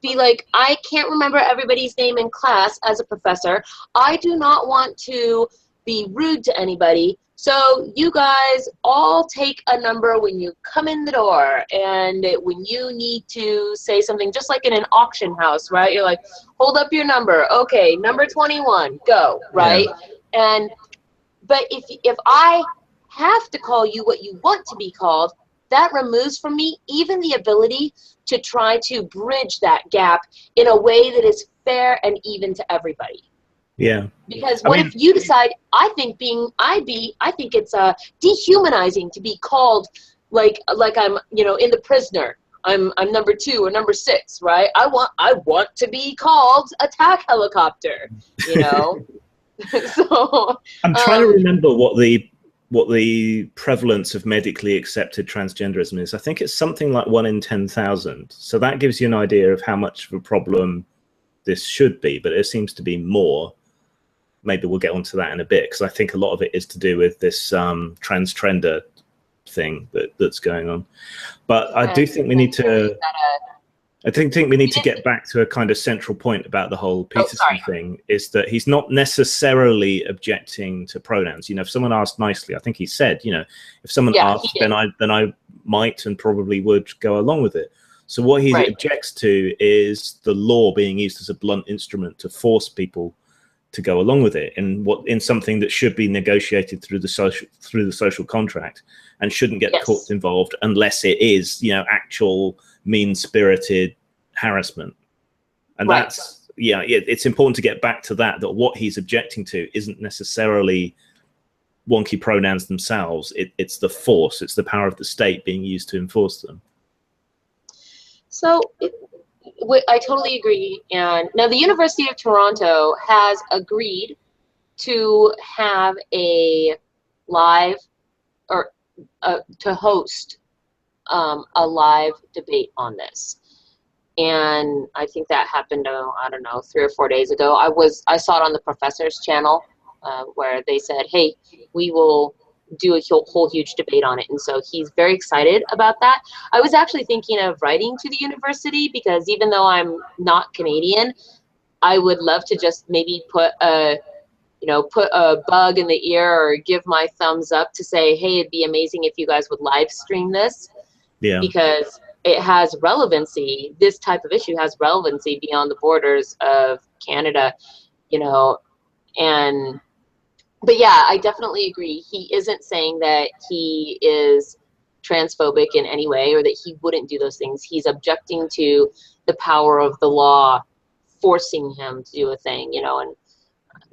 be like, I can't remember everybody's name in class as a professor. I do not want to be rude to anybody. So you guys all take a number when you come in the door, and when you need to say something, just like in an auction house, right? You're like, hold up your number. Okay, number 21, go, right? Yeah. But if I have to call you what you want to be called, that removes from me even the ability to try to bridge that gap in a way that is fair and even to everybody. Yeah. Because if you decide, I think it's dehumanizing to be called like I'm, in The Prisoner. I'm number 2 or number 6, right? I want to be called attack helicopter, So I'm trying to remember what the prevalence of medically accepted transgenderism is. I think it's something like 1 in 10,000. So that gives you an idea of how much of a problem this should be, but it seems to be more. Maybe we'll get onto that in a bit, because I think a lot of it is to do with this transtrender thing that's going on. But I do think we need to. I think we need to get back to a kind of central point about the whole Peterson thing, is that he's not necessarily objecting to pronouns. If someone asked nicely, I think he said, if someone asked, then I might and probably would go along with it. So what he objects to is the law being used as a blunt instrument to force people to go along with it in something that should be negotiated through the social contract and shouldn't get the courts involved unless it is, actual mean-spirited harassment. And that's, it's important to get back to that what he's objecting to isn't necessarily wonky pronouns themselves. It's the force, it's the power of the state being used to enforce them. So I totally agree. And now the University of Toronto has agreed to have a live, or to host a live debate on this. And I think that happened, I don't know, 3 or 4 days ago. I saw it on the professor's channel where they said, hey, we will do a whole huge debate on it. And so he's very excited about that. I was actually thinking of writing to the university because even though I'm not Canadian, I would love to just maybe put a bug in the ear or give my thumbs up to say, hey, it'd be amazing if you guys would live stream this. Yeah. Because it has relevancy. This type of issue has relevancy beyond the borders of Canada, but yeah, I definitely agree. He isn't saying that he is transphobic in any way or that he wouldn't do those things. He's objecting to the power of the law forcing him to do a thing, and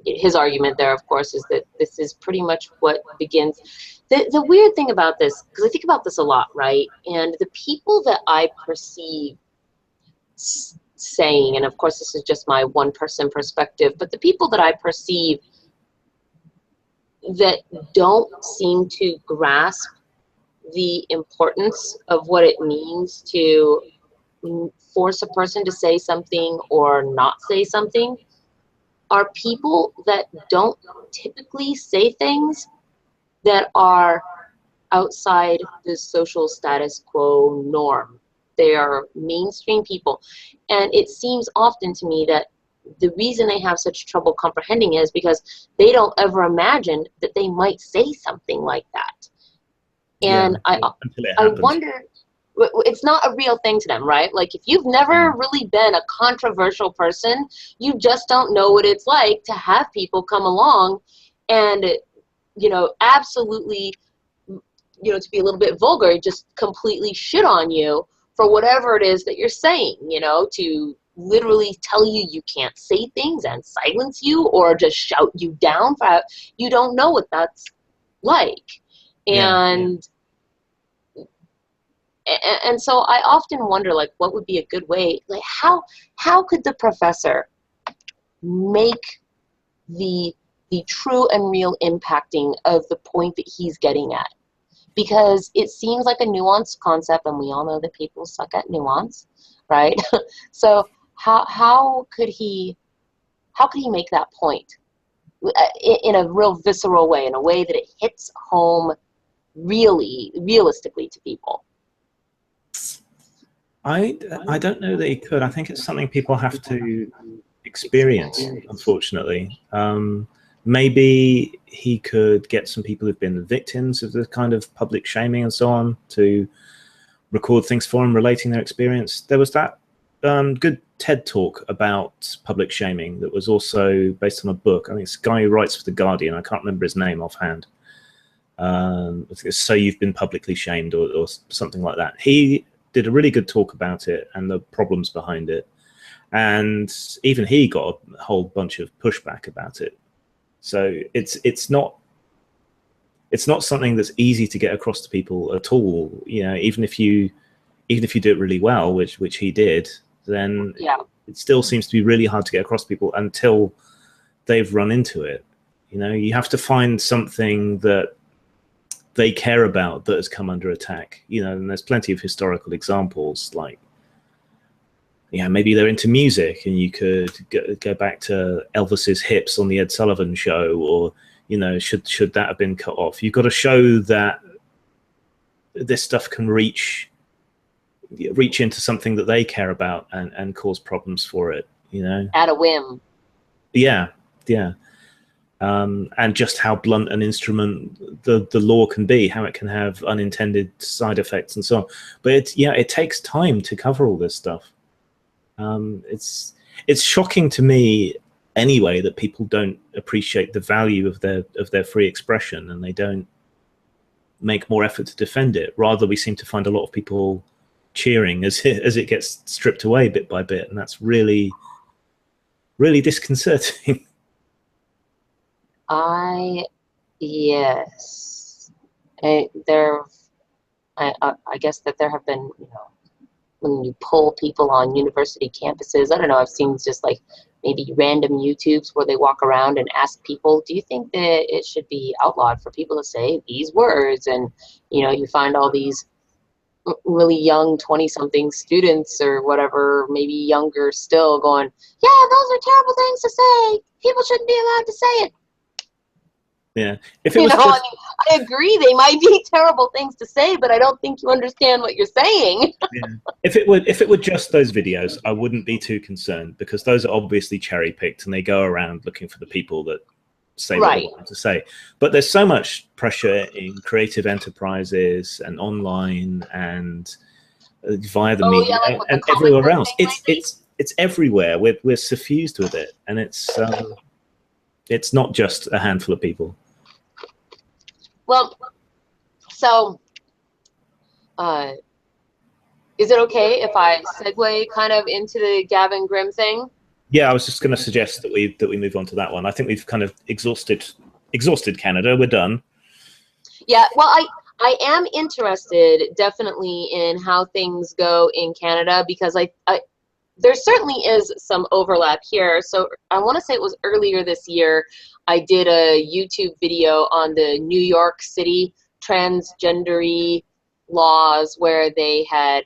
his argument there, of course, is that this is pretty much what begins. The weird thing about this, because I think about this a lot, right? And the people that I perceive saying, and of course this is just my one-person perspective, but the people that I perceive that don't seem to grasp the importance of what it means to force a person to say something or not say something are people that don't typically say things that are outside the social status quo norm. They are mainstream people. And it seems often to me that the reason they have such trouble comprehending is because they don't ever imagine that they might say something like that. And I wonder, it's not a real thing to them, right? Like if you've never really been a controversial person, you just don't know what it's like to have people come along and, absolutely, to be a little bit vulgar, just completely shit on you for whatever it is that you're saying, to literally tell you can't say things and silence you or just shout you down. You don't know what that's like. And so I often wonder, like, what would be a good way? Like, how could the professor make the true and real impacting of the point that he's getting at? Because it seems like a nuanced concept, and we all know that people suck at nuance, right? So how could he make that point in a real visceral way, in a way that it hits home realistically to people? I don't know that he could. I think it's something people have to experience, unfortunately. Maybe he could get some people who've been victims of the kind of public shaming and so on to record things for him relating their experience. There was that good TED talk about public shaming that was also based on a book. I think it's a guy who writes for The Guardian. I can't remember his name offhand. So You've Been Publicly Shamed or something like that. He did a really good talk about it and the problems behind it. And even he got a whole bunch of pushback about it. So it's not something that's easy to get across to people at all. Even if you do it really well, which he did, then it still seems to be really hard to get across to people until they've run into it. You have to find something that they care about that has come under attack. And there's plenty of historical examples, like, maybe they're into music, and you could go back to Elvis's hips on the Ed Sullivan Show, or should that have been cut off? You've got to show that this stuff can reach into something that they care about and cause problems for it. At a whim. Yeah. And just how blunt an instrument the law can be, how it can have unintended side effects and so on. But it takes time to cover all this stuff. It's shocking to me anyway that people don't appreciate the value of their free expression, and they don't make more effort to defend it. Rather, we seem to find a lot of people cheering as it gets stripped away bit by bit, and that's really, really disconcerting. Yes. I guess that there have been, when you poll people on university campuses, I don't know, I've seen just like maybe random YouTubes where they walk around and ask people, do you think that it should be outlawed for people to say these words? And, you know, you find all these really young 20-something students or whatever, maybe younger still, going, yeah, those are terrible things to say. People shouldn't be allowed to say it. Yeah. If it was just... I mean, I agree they might be terrible things to say, but I don't think you understand what you're saying. Yeah. If it were just those videos, I wouldn't be too concerned, because those are obviously cherry picked and they go around looking for the people that say what they want to say. But there's so much pressure in creative enterprises and online and via the media and everywhere else. It's everywhere. We're suffused with it, and it's not just a handful of people. Well, so is it okay if I segue kind of into the Gavin Grimm thing? Yeah, I was just going to suggest that we move on to that one. I think we've kind of exhausted Canada. We're done. Yeah, well, I am interested definitely in how things go in Canada, because there certainly is some overlap here. So I want to say it was earlier this year, I did a YouTube video on the New York City transgendery laws, where they had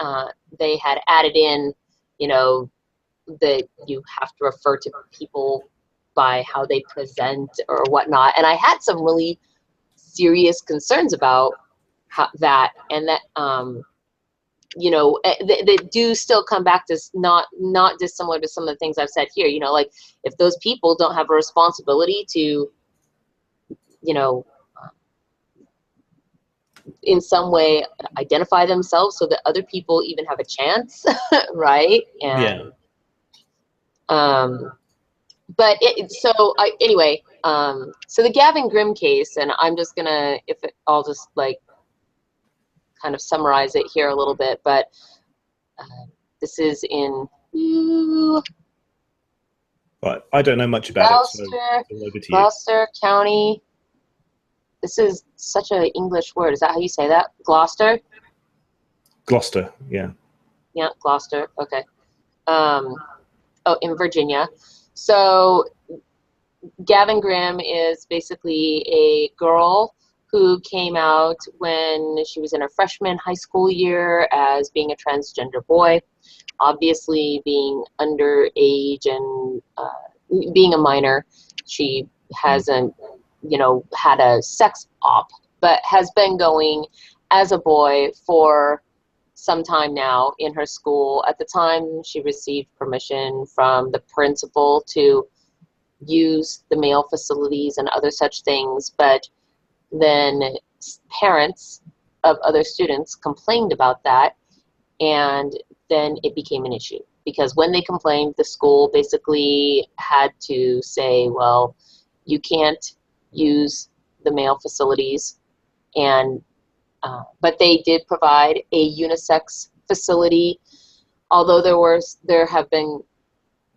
added in, you know, that you have to refer to people by how they present or whatnot. And I had some really serious concerns about that, and that, you know, they do still come back to not dissimilar to some of the things I've said here. You know, like, if those people don't have a responsibility to, you know, in some way identify themselves so that other people even have a chance, right? And but anyway, so the Gavin Grimm case, and I'm just gonna, I'll just like kind of summarize it here a little bit, but this is in but I don't know much about Gloucester, it, so Gloucester County. This is such an English word. Is that how you say that? Gloucester? Gloucester, yeah. Yeah, Gloucester, okay. Oh, in Virginia. So Gavin Grimm is basically a girl who came out when she was in her freshman high school year as being a transgender boy, obviously being underage and being a minor. She hasn't, you know, had a sex op, but has been going as a boy for some time now in her school. At the time, she received permission from the principal to use the male facilities and other such things, but then parents of other students complained about that, and then it became an issue, because when they complained, the school basically had to say, well, you can't use the male facilities, and but they did provide a unisex facility, although there have been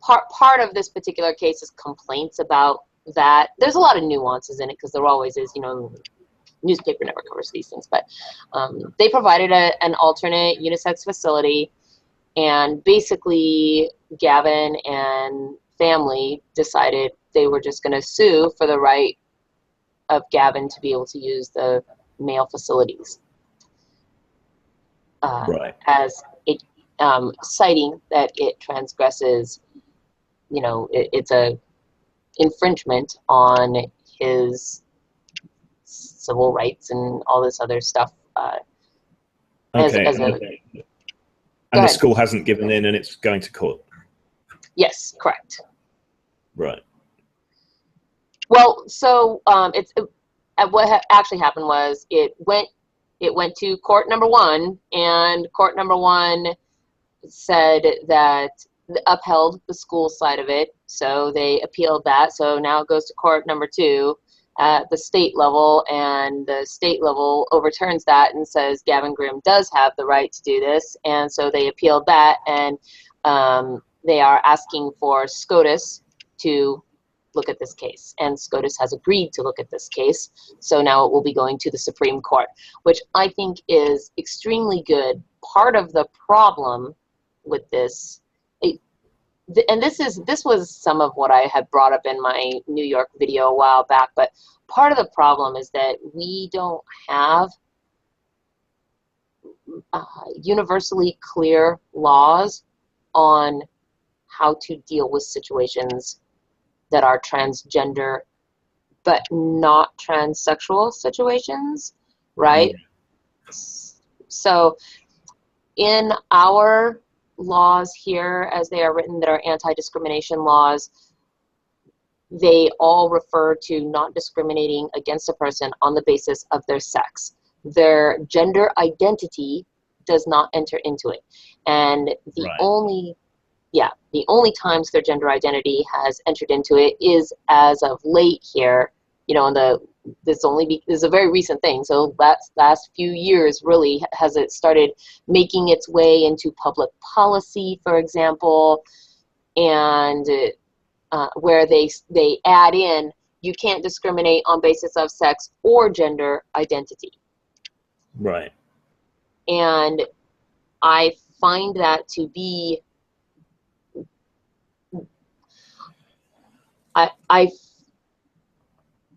part of this particular case is complaints about that. There's a lot of nuances in it, because there always is, you know, newspaper never covers these things, but they provided an alternate unisex facility, and basically Gavin and family decided they were just going to sue for the right of Gavin to be able to use the male facilities, right, as it citing that it transgresses, you know, it's a infringement on his civil rights and all this other stuff. Okay. And the ahead. school hasn't given in, and it's going to court. Yes, correct. Right. Well, so what actually happened was it went to court number one, and court number one said that upheld the school side of it, so they appealed that. So now it goes to court number two at the state level, and the state level overturns that and says Gavin Grimm does have the right to do this, and so they appealed that, and they are asking for SCOTUS to look at this case, and SCOTUS has agreed to look at this case. So now it will be going to the Supreme Court, which I think is extremely good. Part of the problem with this, and this was some of what I had brought up in my New York video a while back, but part of the problem is that we don't have universally clear laws on how to deal with situations that are transgender but not transsexual situations, right? So in our laws here, as they are written, that are anti-discrimination laws, they all refer to not discriminating against a person on the basis of their sex. Their gender identity does not enter into it. And the only times their gender identity has entered into it is as of late here, you know, this is a very recent thing. So last few years really has it started making its way into public policy, for example, and where they add in, you can't discriminate on basis of sex or gender identity. Right. And I find that to be,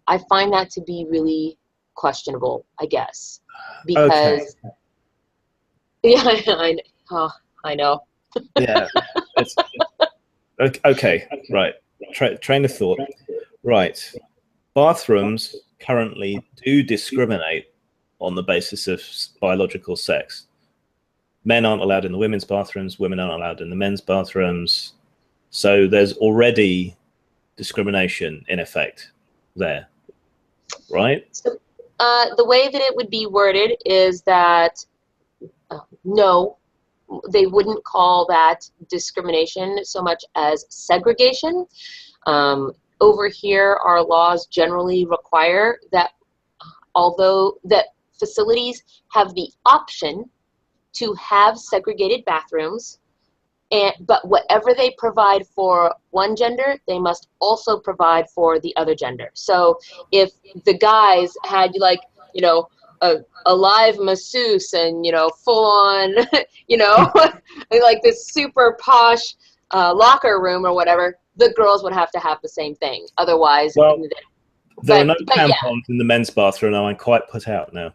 I find that to be really questionable, I guess, because I know. Yeah. Okay. Right. Train of thought. Right. Bathrooms currently do discriminate on the basis of biological sex. Men aren't allowed in the women's bathrooms. Women aren't allowed in the men's bathrooms. So there's already discrimination in effect there, right? So, the way that it would be worded is that no, they wouldn't call that discrimination so much as segregation. Over here, our laws generally require that although that facilities have the option to have segregated bathrooms, but whatever they provide for one gender, they must also provide for the other gender. So if the guys had, like, you know, a live masseuse and, you know, full on, you know, like this super posh locker room or whatever, the girls would have to have the same thing. Otherwise, well, there are no tampons in the men's bathroom, and I'm quite put out now.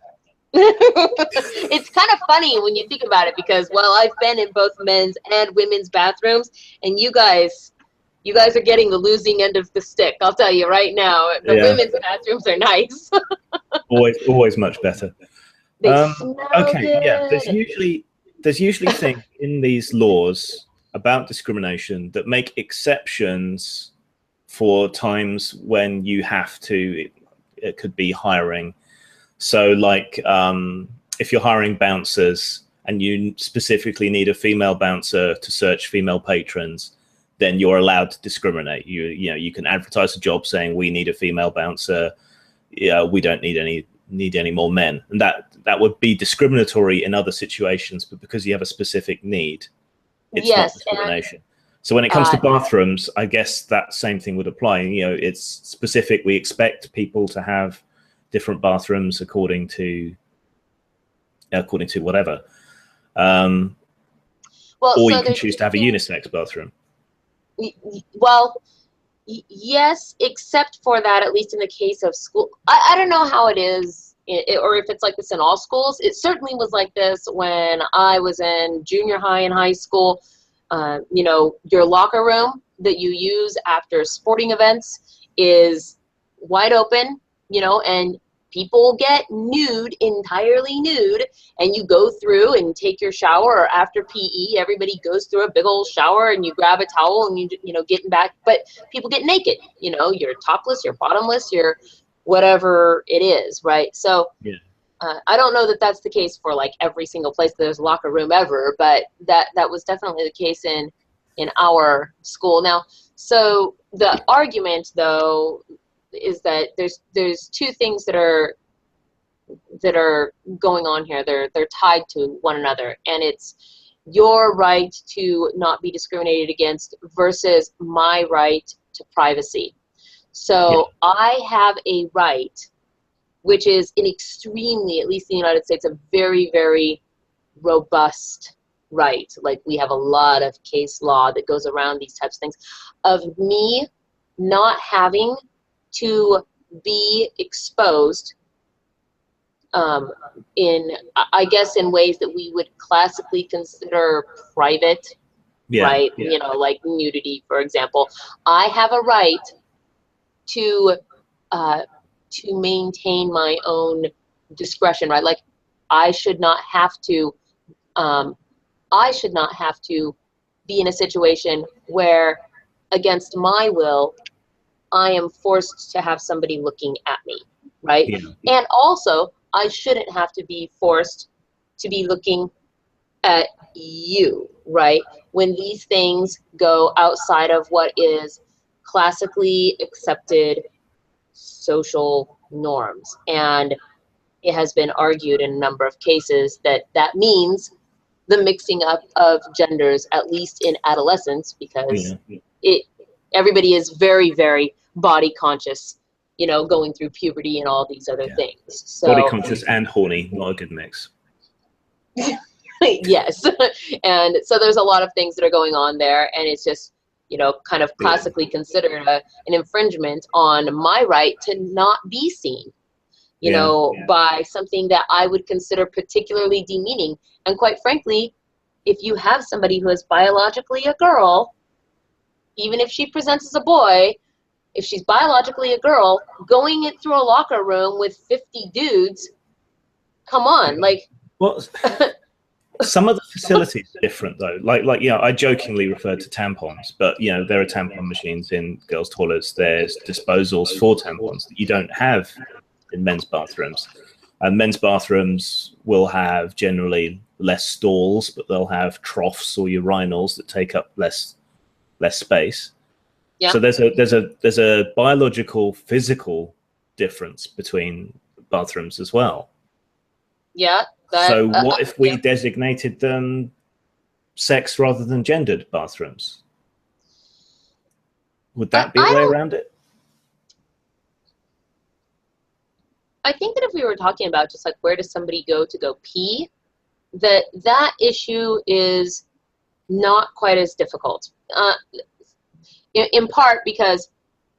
It's kind of funny when you think about it, because, well, I've been in both men's and women's bathrooms, and you guys are getting the losing end of the stick. I'll tell you right now, the women's bathrooms are nice. always much better. They smell good. Yeah. There's usually things in these laws about discrimination that make exceptions for times when you have to. It could be hiring. So, like, if you're hiring bouncers and you specifically need a female bouncer to search female patrons, then you're allowed to discriminate. You can advertise a job saying we need a female bouncer. Yeah, we don't need any more men, and that would be discriminatory in other situations. But because you have a specific need, it's not discrimination. So when it comes to bathrooms, I guess that same thing would apply. You know, it's specific. We expect people to have different bathrooms according to whatever. Or you can choose to have a unisex bathroom. Well, yes, except for that, at least in the case of school. I don't know how it is, or if it's like this in all schools. It certainly was like this when I was in junior high and high school. You know, your locker room that you use after sporting events is wide open, you know, and people get nude, entirely nude, and you go through and take your shower, or after PE, everybody goes through a big old shower and you grab a towel and you know, getting back, but people get naked, you know, you're topless, you're bottomless, you're whatever it is, right? So I don't know that that's the case for like every single place that there's a locker room ever, but that was definitely the case in our school. Now, so the argument though is that there's two things that are going on here. They're tied to one another, and it's your right to not be discriminated against versus my right to privacy. So I have a right, which is an extremely, at least in the United States, a very, very robust right. Like we have a lot of case law that goes around these types of things, of me not having to be exposed in, I guess, in ways that we would classically consider private, right? Yeah. You know, like nudity, for example. I have a right to maintain my own discretion, right? Like I should not have to be in a situation where, against my will, I am forced to have somebody looking at me, right? Yeah. And also, I shouldn't have to be forced to be looking at you, right? When these things go outside of what is classically accepted social norms. And it has been argued in a number of cases that that means the mixing up of genders, at least in adolescence, because everybody is very, very body conscious, you know, going through puberty and all these other things. So, body conscious and horny, not a good mix. yes. And so there's a lot of things that are going on there, and it's just, you know, kind of classically considered an infringement on my right to not be seen, you know, by something that I would consider particularly demeaning. And quite frankly, if you have somebody who is biologically a girl, even if she presents as a boy, if she's biologically a girl, going it through a locker room with 50 dudes, come on, like. Well, some of the facilities are different though. Like yeah, I jokingly referred to tampons, but you know there are tampon machines in girls' toilets. There's disposals for tampons that you don't have in men's bathrooms. And men's bathrooms will have generally less stalls, but they'll have troughs or urinals that take up less space. Yeah. So there's a biological, physical difference between bathrooms as well. Yeah. So what if we designated them sex rather than gendered bathrooms? Would that be a way around it? I think that if we were talking about just like where does somebody go to go pee, that issue is not quite as difficult. In part because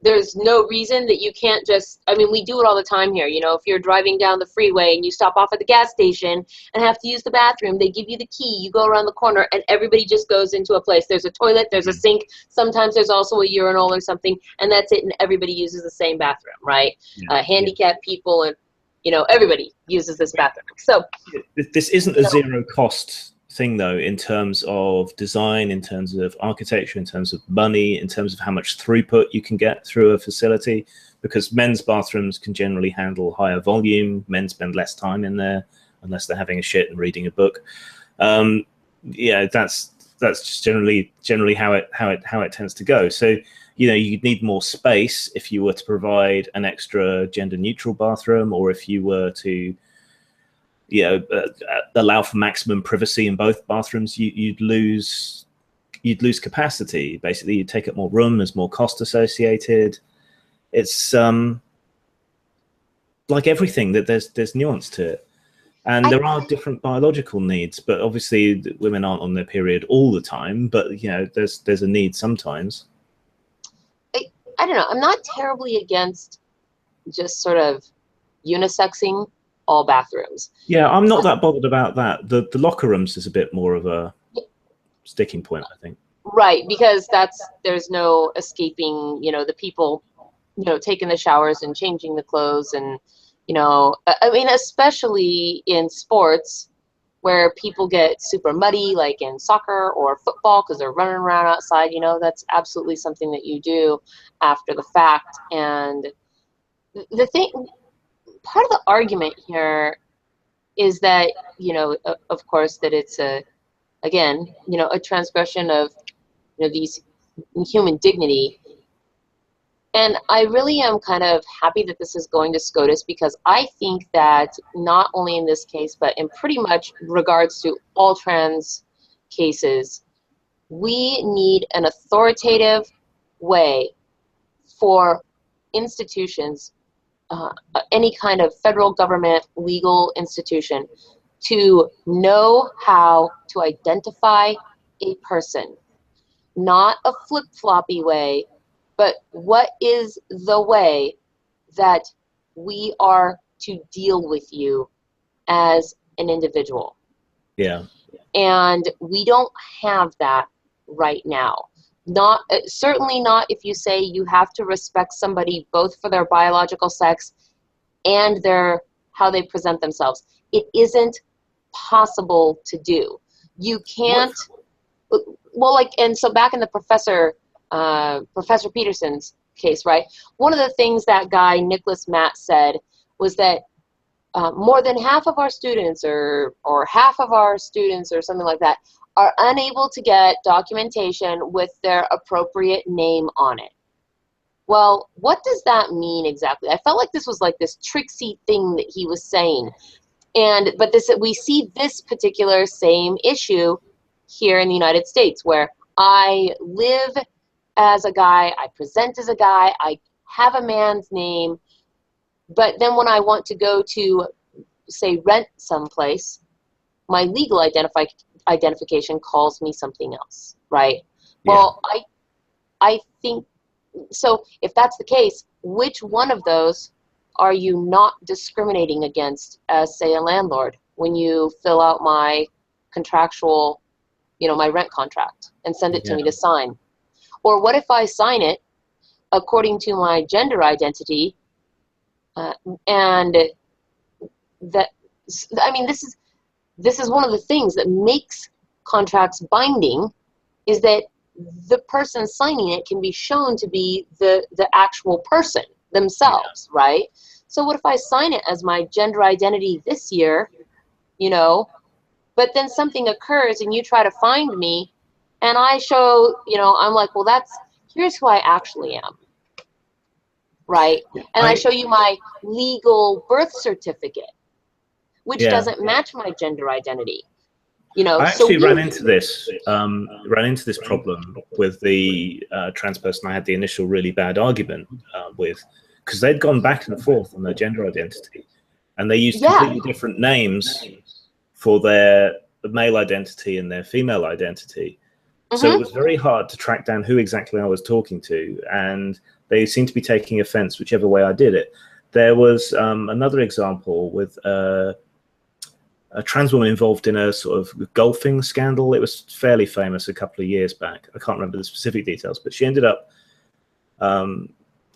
there's no reason that you can't just, I mean, we do it all the time here. You know, if you're driving down the freeway and you stop off at the gas station and have to use the bathroom, they give you the key, you go around the corner, and everybody just goes into a place. There's a toilet, there's a sink, sometimes there's also a urinal or something, and that's it, and everybody uses the same bathroom, right? Handicapped people and, you know, everybody uses this bathroom. So this isn't a zero cost thing though, in terms of design, in terms of architecture, in terms of money, in terms of how much throughput you can get through a facility, because men's bathrooms can generally handle higher volume. Men spend less time in there unless they're having a shit and reading a book. Yeah, that's just generally how it tends to go. So, you know, you'd need more space if you were to provide an extra gender neutral bathroom, or if you were to, you know, allow for maximum privacy in both bathrooms. You'd lose capacity. Basically, you'd take up more room. There's more cost associated. It's like everything that there's nuance to it, and there are different biological needs. But obviously, women aren't on their period all the time. But you know, there's a need sometimes. I don't know. I'm not terribly against just sort of unisexing all bathrooms. Yeah, I'm not that bothered about that. The locker rooms is a bit more of a sticking point, I think. Right, because there's no escaping, you know, the people, you know, taking the showers and changing the clothes, and, you know, I mean, especially in sports where people get super muddy, like in soccer or football, because they're running around outside, you know, that's absolutely something that you do after the fact. And the thing, part of the argument here is that, you know, of course, that it's again, you know, a transgression of, you know, these human dignity. And I really am kind of happy that this is going to SCOTUS, because I think that not only in this case, but in pretty much regards to all trans cases, we need an authoritative way for institutions, any kind of federal government legal institution, to know how to identify a person, not a flip-floppy way, but what is the way that we are to deal with you as an individual. Yeah. And we don't have that right now. Not certainly not if you say you have to respect somebody both for their biological sex and their how they present themselves. It isn't possible to do. You can't. Well, like, and so back in the Professor Peterson's case, right? One of the things that guy Nicholas Matt said was that more than half of our students, or half of our students, or something like that, are unable to get documentation with their appropriate name on it. Well, what does that mean exactly? I felt like this was like this tricksy thing that he was saying. But we see this particular same issue here in the United States, where I live as a guy, I present as a guy, I have a man's name, but then when I want to go to, say, rent someplace, my legal identification calls me something else, right? Yeah. Well, I think, so if that's the case, which one of those are you not discriminating against as, say, a landlord when you fill out my contractual, my rent contract and send it to me to sign? Or what if I sign it according to my gender identity, and that, I mean, this is one of the things that makes contracts binding, is that the person signing it can be shown to be the actual person themselves, right? So what if I sign it as my gender identity this year, but then something occurs and you try to find me, and I show, I'm like, well, here's who I actually am, right? And I show you my legal birth certificate, which doesn't match my gender identity. I actually ran into this problem with the trans person I had the initial really bad argument with, because they'd gone back and forth on their gender identity, and they used completely different names for their male identity and their female identity. So it was very hard to track down who exactly I was talking to, and they seemed to be taking offense whichever way I did it. There was another example with a trans woman involved in a sort of golfing scandal. It was fairly famous a couple of years back. I can't remember the specific details, but she ended up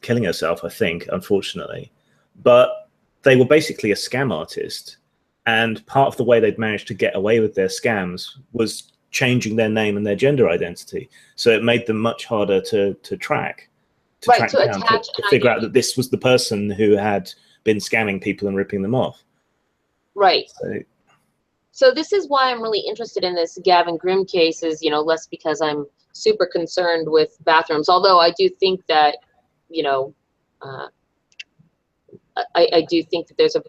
killing herself, I think, unfortunately. But they were basically a scam artist, and part of the way they'd managed to get away with their scams was changing their name and their gender identity. So it made them much harder to track, to figure out that this was the person who had been scamming people and ripping them off. Right. So this is why I'm really interested in this Gavin Grimm case, is, less because I'm super concerned with bathrooms, although I do think that, I do think that there's a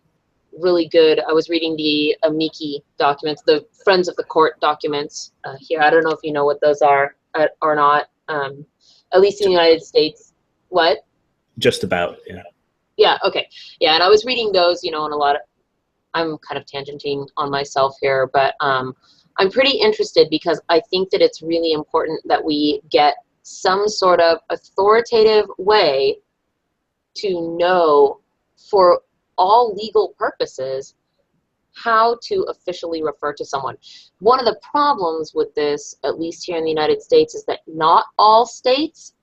really good, I was reading the amici documents, the Friends of the Court documents here. I don't know if you know what those are or not, at least in the United States. What? Just about, yeah. Yeah, okay. Yeah, and I was reading those, and a lot of, I'm kind of tangenting on myself here, but I'm pretty interested because I think that it's really important that we get some sort of authoritative way to know, for all legal purposes, how to officially refer to someone. One of the problems with this, at least here in the United States, is that not all states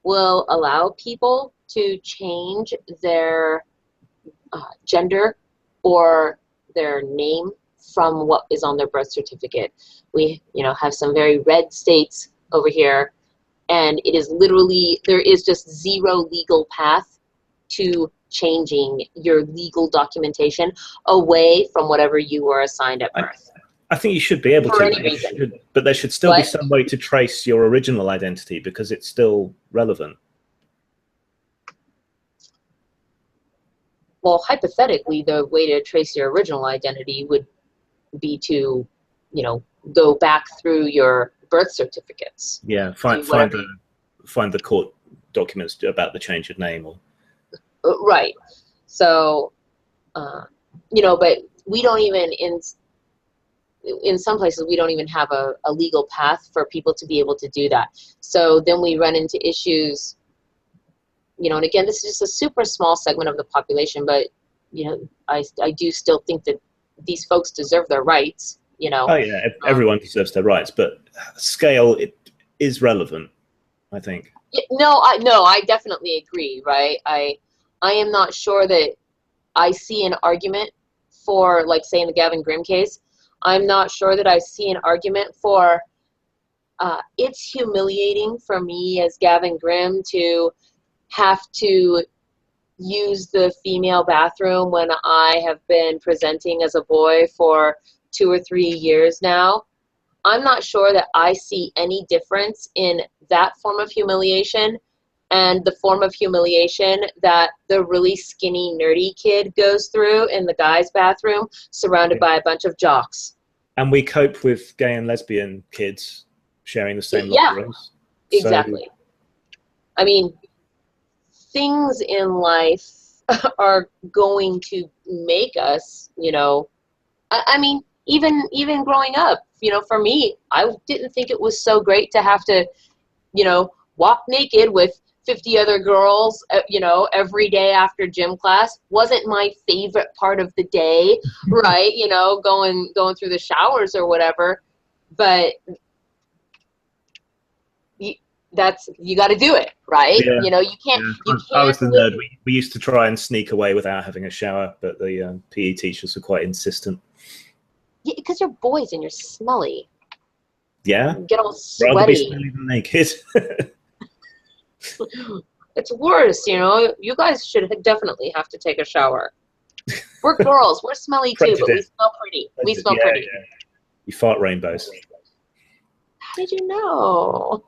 will allow people to change their gender or their name from what is on their birth certificate. We, have some very red states over here, and it is literally, there is just zero legal path to changing your legal documentation away from whatever you were assigned at birth. I think you should be able to, but there should still be some way to trace your original identity, because it's still relevant. Well, hypothetically, the way to trace your original identity would be to, go back through your birth certificates. Yeah, find the court documents about the change of name. Right. So, but we don't even, in some places we don't even have a legal path for people to be able to do that. So then we run into issues, you know, and again, this is just a super small segment of the population, but, you know, I do still think that these folks deserve their rights, you know. Oh yeah, everyone deserves their rights, but scale it is relevant, I think. No, I definitely agree, right? I am not sure that I see an argument for, like, say in the Gavin Grimm case, I'm not sure that I see an argument for it's humiliating for me as Gavin Grimm to have to use the female bathroom when I have been presenting as a boy for 2 or 3 years now. I'm not sure that I see any difference in that form of humiliation and the form of humiliation that the really skinny, nerdy kid goes through in the guy's bathroom surrounded by a bunch of jocks. And we cope with gay and lesbian kids sharing the same locker rooms. Exactly. I mean, things in life are going to make us, you know, I mean, even growing up, you know, for me, I didn't think it was so great to have to, you know, walk naked with 50 other girls, you know, every day after gym class. Wasn't my favorite part of the day, right? You know, going through the showers or whatever. But you got to do it, right? Yeah. You know, you can't. Yeah. I was the nerd. We used to try and sneak away without having a shower, but the PE teachers were quite insistent. Yeah, because you're boys and you're smelly. Yeah. You get all Rather sweaty. be smelly than naked. It's worse, you know. You guys should definitely have to take a shower. We're girls. We're smelly too, but we smell pretty. We smell pretty. Yeah. You fart rainbows. How did you know?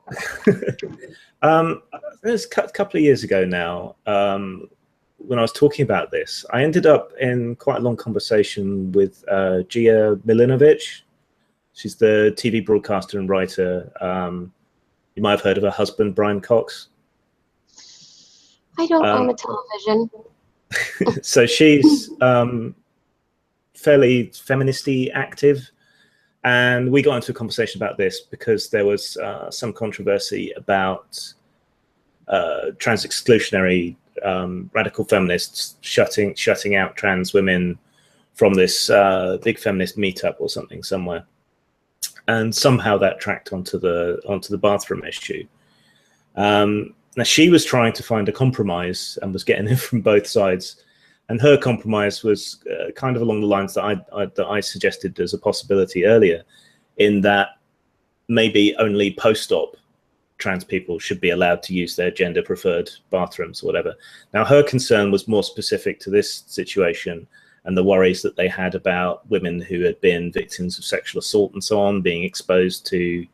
It was a couple of years ago now, when I was talking about this, I ended up in quite a long conversation with Gia Milinovic. She's the TV broadcaster and writer. You might have heard of her husband, Brian Cox. I don't own a television. So she's fairly feministy active. And we got into a conversation about this because there was some controversy about trans exclusionary radical feminists shutting out trans women from this big feminist meetup or something somewhere, and somehow that tracked onto the bathroom issue. Now she was trying to find a compromise and was getting it from both sides, and her compromise was kind of along the lines that I suggested as a possibility earlier, in that maybe only post-op trans people should be allowed to use their gender preferred bathrooms or whatever. Now her concern was more specific to this situation and the worries that they had about women who had been victims of sexual assault and so on being exposed to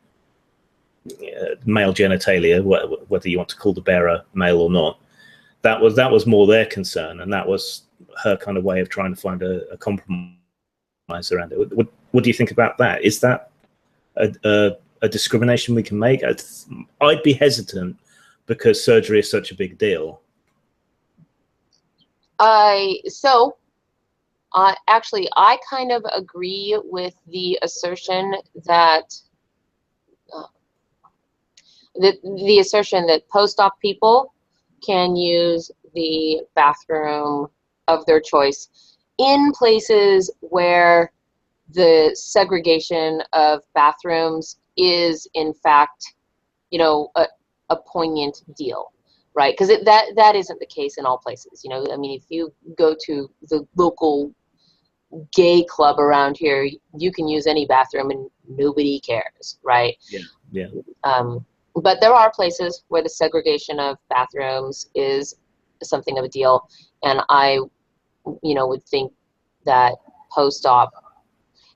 male genitalia, whether you want to call the bearer male or not. That was more their concern, and that was her kind of way of trying to find a compromise around it. What do you think about that? Is that a discrimination we can make? I'd be hesitant because surgery is such a big deal. Actually, I kind of agree with the assertion that the assertion that post-op people can use the bathroom of their choice in places where the segregation of bathrooms is in fact, you know, a poignant deal, right? Because that isn't the case in all places. You know, I mean, if you go to the local gay club around here, you can use any bathroom and nobody cares, right? Yeah. But there are places where the segregation of bathrooms is something of a deal, and I, you know, would think that post-op,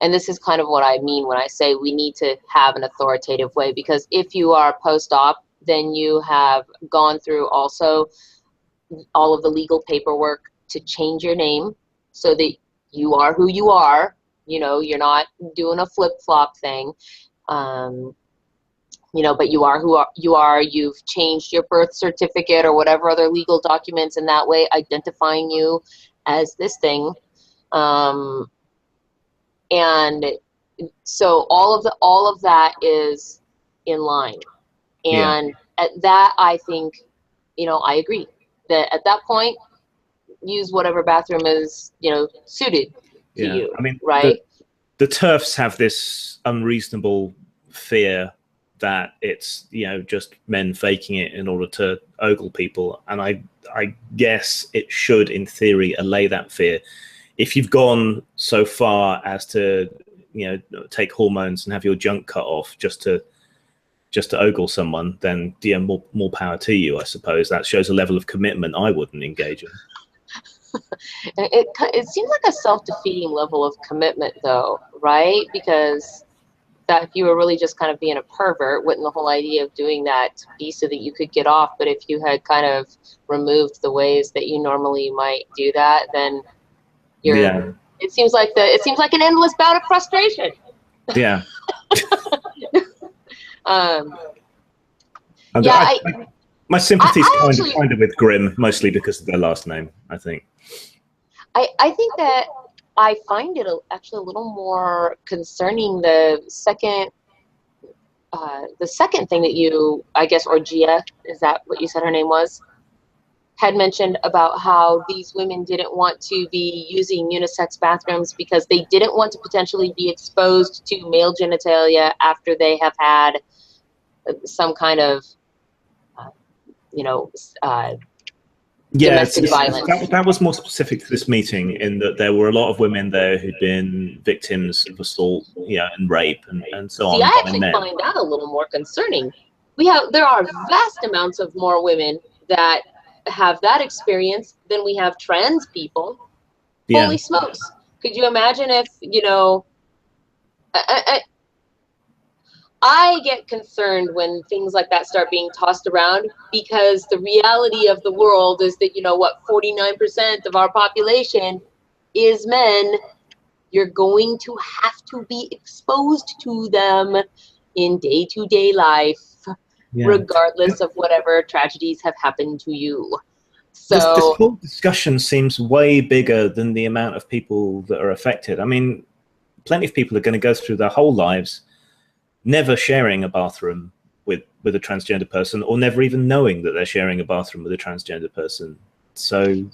and this is kind of what I mean when I say we need to have an authoritative way, because if you are post-op, then you have gone through also all of the legal paperwork to change your name so that you are who you are. You know, you're not doing a flip-flop thing. You know, but you are who you are. You've changed your birth certificate or whatever other legal documents in that way, identifying you as this thing. And So all of that is in line. And at that, I think, I agree that at that point, use whatever bathroom is, suited to you. I mean, right? The TERFs have this unreasonable fear that it's, just men faking it in order to ogle people. And I guess it should, in theory, allay that fear. If you've gone so far as to, take hormones and have your junk cut off just to ogle someone, then more power to you, I suppose. That shows a level of commitment I wouldn't engage in. It seems like a self-defeating level of commitment, though, right? Because that if you were really just kind of being a pervert, wouldn't the whole idea of doing that be so that you could get off? But if you had kind of removed the ways that you normally might do that, then it seems like an endless bout of frustration. Yeah. My sympathy's kind of with Grimm, mostly because of their last name, I think. I think that I find it actually a little more concerning the second thing that you, I guess, or Gia, is that what you said her name was, had mentioned about how these women didn't want to be using unisex bathrooms because they didn't want to potentially be exposed to male genitalia after they have had some kind of, domestic violence. That was more specific to this meeting, in that there were a lot of women there who'd been victims of assault, and rape and so on. I actually find that a little more concerning. There are vast amounts of more women that have that experience than we have trans people. Yeah. Holy smokes! Could you imagine if I get concerned when things like that start being tossed around, because the reality of the world is that 49% of our population is men. You're going to have to be exposed to them in day-to-day life, regardless of whatever tragedies have happened to you. So this whole discussion seems way bigger than the amount of people that are affected. I mean, plenty of people are going to go through their whole lives never sharing a bathroom with a transgender person, or never even knowing that they're sharing a bathroom with a transgender person. So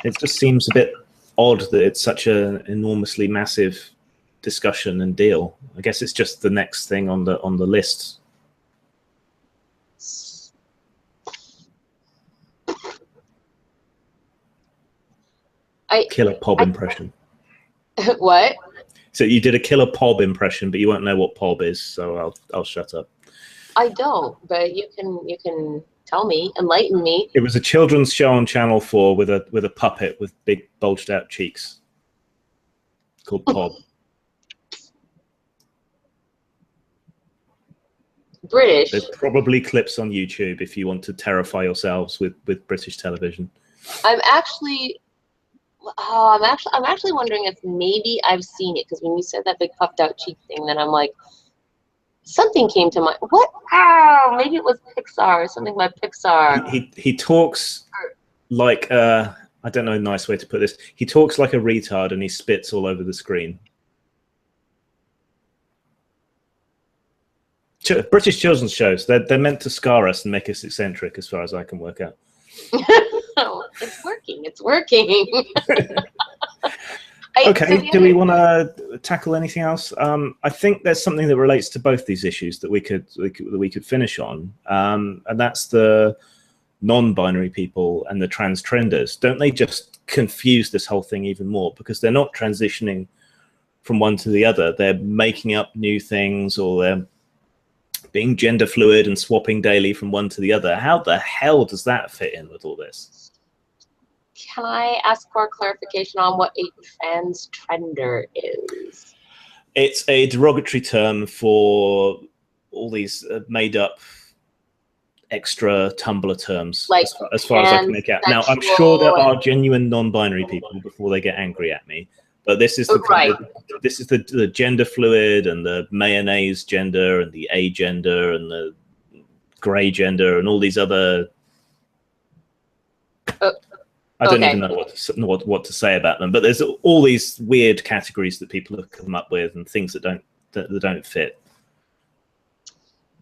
it just seems a bit odd that it's such an enormously massive discussion and deal. I guess it's just the next thing on the list. Killer Pob impression. What? So you did a killer Pob impression, but you won't know what Pob is, so I'll shut up. I don't, but you can tell me, enlighten me. It was a children's show on Channel 4 with a puppet with big bulged out cheeks called Pob. British. There's probably clips on YouTube if you want to terrify yourselves with British television. I'm actually wondering if maybe I've seen it, because when you said that big puffed out cheek thing, then I'm like, something came to mind. What? Oh, maybe it was Pixar or something by Pixar. He talks like I don't know a nice way to put this. He talks like a retard and he spits all over the screen. British children's shows, they're meant to scar us and make us eccentric, as far as I can work out. It's working. It's working. Okay. Do we want to tackle anything else? I think there's something that relates to both these issues that we could finish on, and that's the non-binary people and the trans-trenders. Don't they just confuse this whole thing even more, because they're not transitioning from one to the other? They're making up new things, or they're being gender fluid and swapping daily from one to the other. How the hell does that fit in with all this? Can I ask for clarification on what a trans-trender is? It's a derogatory term for all these made-up extra Tumblr terms, like as far as I can make out. Now, I'm sure there are genuine non-binary people before they get angry at me, but this is the gender fluid and the mayonnaise gender and the agender and the grey gender and all these other I don't even know what to say about them. But there's all these weird categories that people have come up with and things that don't fit.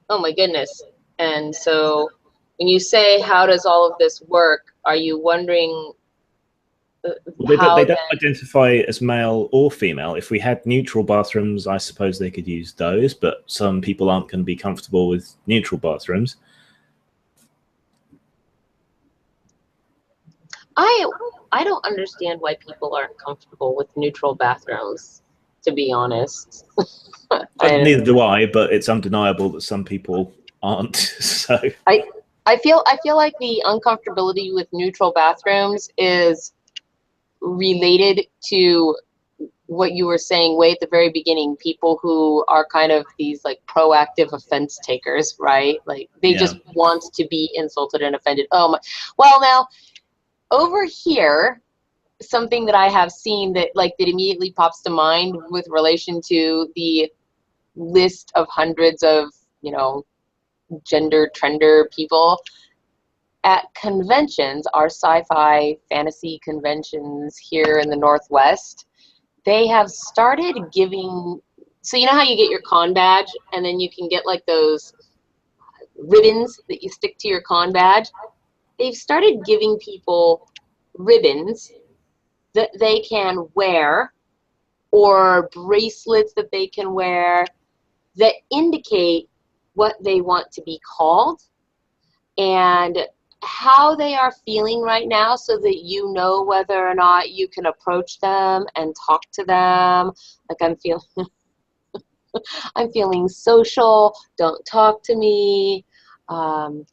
Oh my goodness. And so when you say, how does all of this work, are you wondering well, they don't identify as male or female. If we had neutral bathrooms, I suppose they could use those, but some people aren't going to be comfortable with neutral bathrooms. I don't understand why people aren't comfortable with neutral bathrooms, to be honest. Neither do I, but it's undeniable that some people aren't. So I feel like the uncomfortability with neutral bathrooms is related to what you were saying way at the very beginning, people who are kind of these like proactive offense takers, right? Like they just want to be insulted and offended. Oh my, well now over here, something that I have seen that immediately pops to mind with relation to the list of hundreds of, you know, gender trender people at conventions, our sci-fi fantasy conventions here in the Northwest, they have started giving, so you know how you get your con badge and then you can get like those ribbons that you stick to your con badge? They've started giving people ribbons that they can wear or bracelets that they can wear that indicate what they want to be called and how they are feeling right now, so that you know whether or not you can approach them and talk to them. Like I'm feeling social, don't talk to me. I'm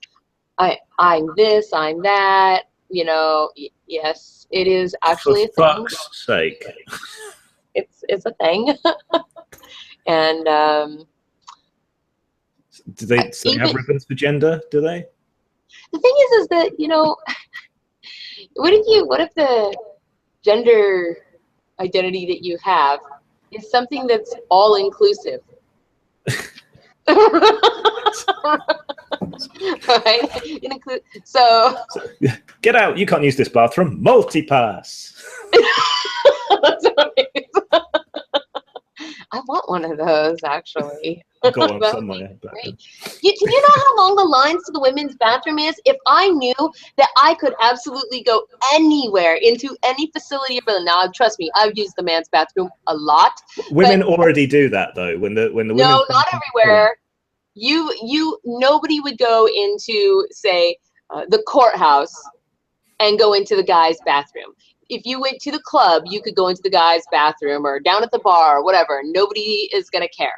this, I'm that, you know. Yes, it is actually a thing. For fuck's sake. It's a thing. And do they have ribbons for gender? Do they? The thing is that, you know, what if the gender identity that you have is something that's all inclusive? Right? So get out, you can't use this bathroom. Multi-pass. That's right. I want one of those, actually. Go on somewhere. Do you know how long the lines to the women's bathroom is? If I knew that I could absolutely go anywhere into any facility, now trust me, I've used the man's bathroom a lot. Women already do that though. When the women. No, not everywhere. Nobody would go into, say, the courthouse and go into the guy's bathroom. If you went to the club, you could go into the guy's bathroom, or down at the bar or whatever. Nobody is going to care,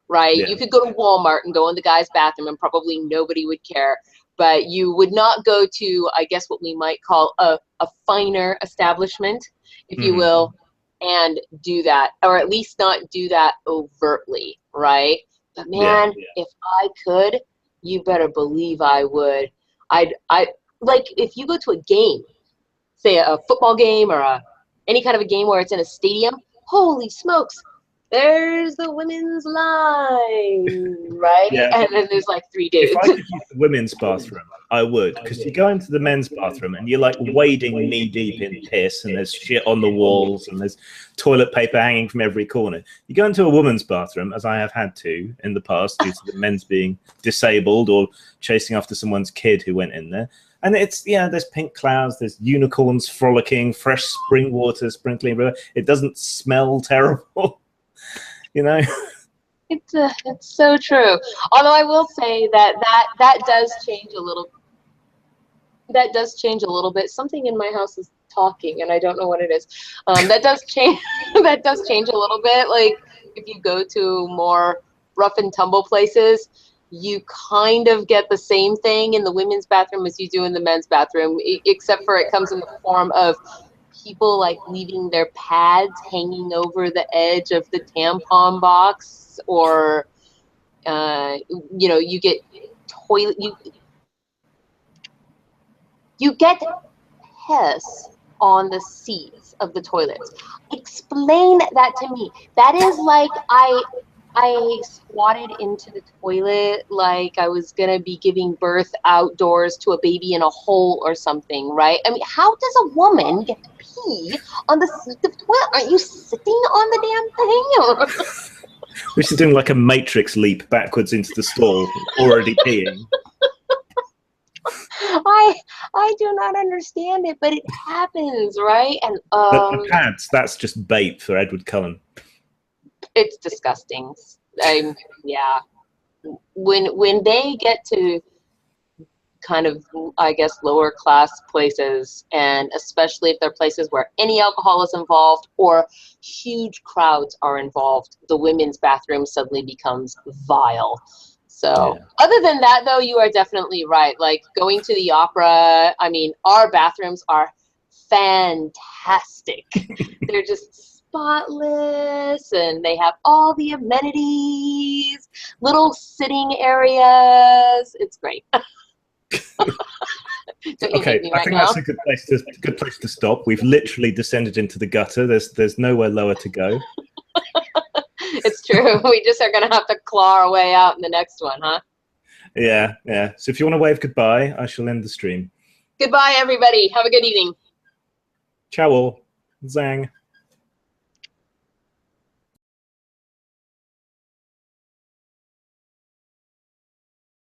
right? Yeah. You could go to Walmart and go in the guy's bathroom and probably nobody would care. But you would not go to, I guess, what we might call a finer establishment, if you will, and do that, or at least not do that overtly, right? But man, if I could, you better believe I would. I like if you go to a game, say a football game or any kind of a game where it's in a stadium, holy smokes, there's the women's line, right? Yeah. And then there's like 3 dudes. If I could use the women's bathroom, I would, because you go into the men's bathroom and you're like wading knee deep in piss and there's shit on the walls and there's toilet paper hanging from every corner. You go into a woman's bathroom, as I have had to in the past due to the men's being disabled or chasing after someone's kid who went in there. And it's, there's pink clouds, there's unicorns frolicking, fresh spring water sprinkling. It doesn't smell terrible, you know? It's so true. Although I will say that does change a little. That does change a little bit. Something in my house is talking, and I don't know what it is. That does change. That does change a little bit. Like if you go to more rough and tumble places, you kind of get the same thing in the women's bathroom as you do in the men's bathroom, except for it comes in the form of people like leaving their pads hanging over the edge of the tampon box, or you get toilet you get piss on the seats of the toilets. Explain that to me. That is like I squatted into the toilet like I was gonna be giving birth outdoors to a baby in a hole or something, right? I mean, how does a woman get to pee on the seat of the toilet? Aren't you sitting on the damn thing? We're just doing like a matrix leap backwards into the stall, already peeing. I do not understand it, but it happens, right? And The pads, that's just bait for Edward Cullen. it's disgusting. Yeah. When they get to kind of, I guess, lower class places, and especially if they're places where any alcohol is involved or huge crowds are involved, the women's bathroom suddenly becomes vile. So other than that, though, you are definitely right. Like going to the opera, I mean, our bathrooms are fantastic. They're just spotless, and they have all the amenities, little sitting areas. It's great. Okay, I think that's a good place to stop. We've literally descended into the gutter. There's nowhere lower to go. It's true. We just are going to have to claw our way out in the next one, huh? Yeah. So if you want to wave goodbye, I shall end the stream. Goodbye, everybody. Have a good evening. Ciao all. Zang.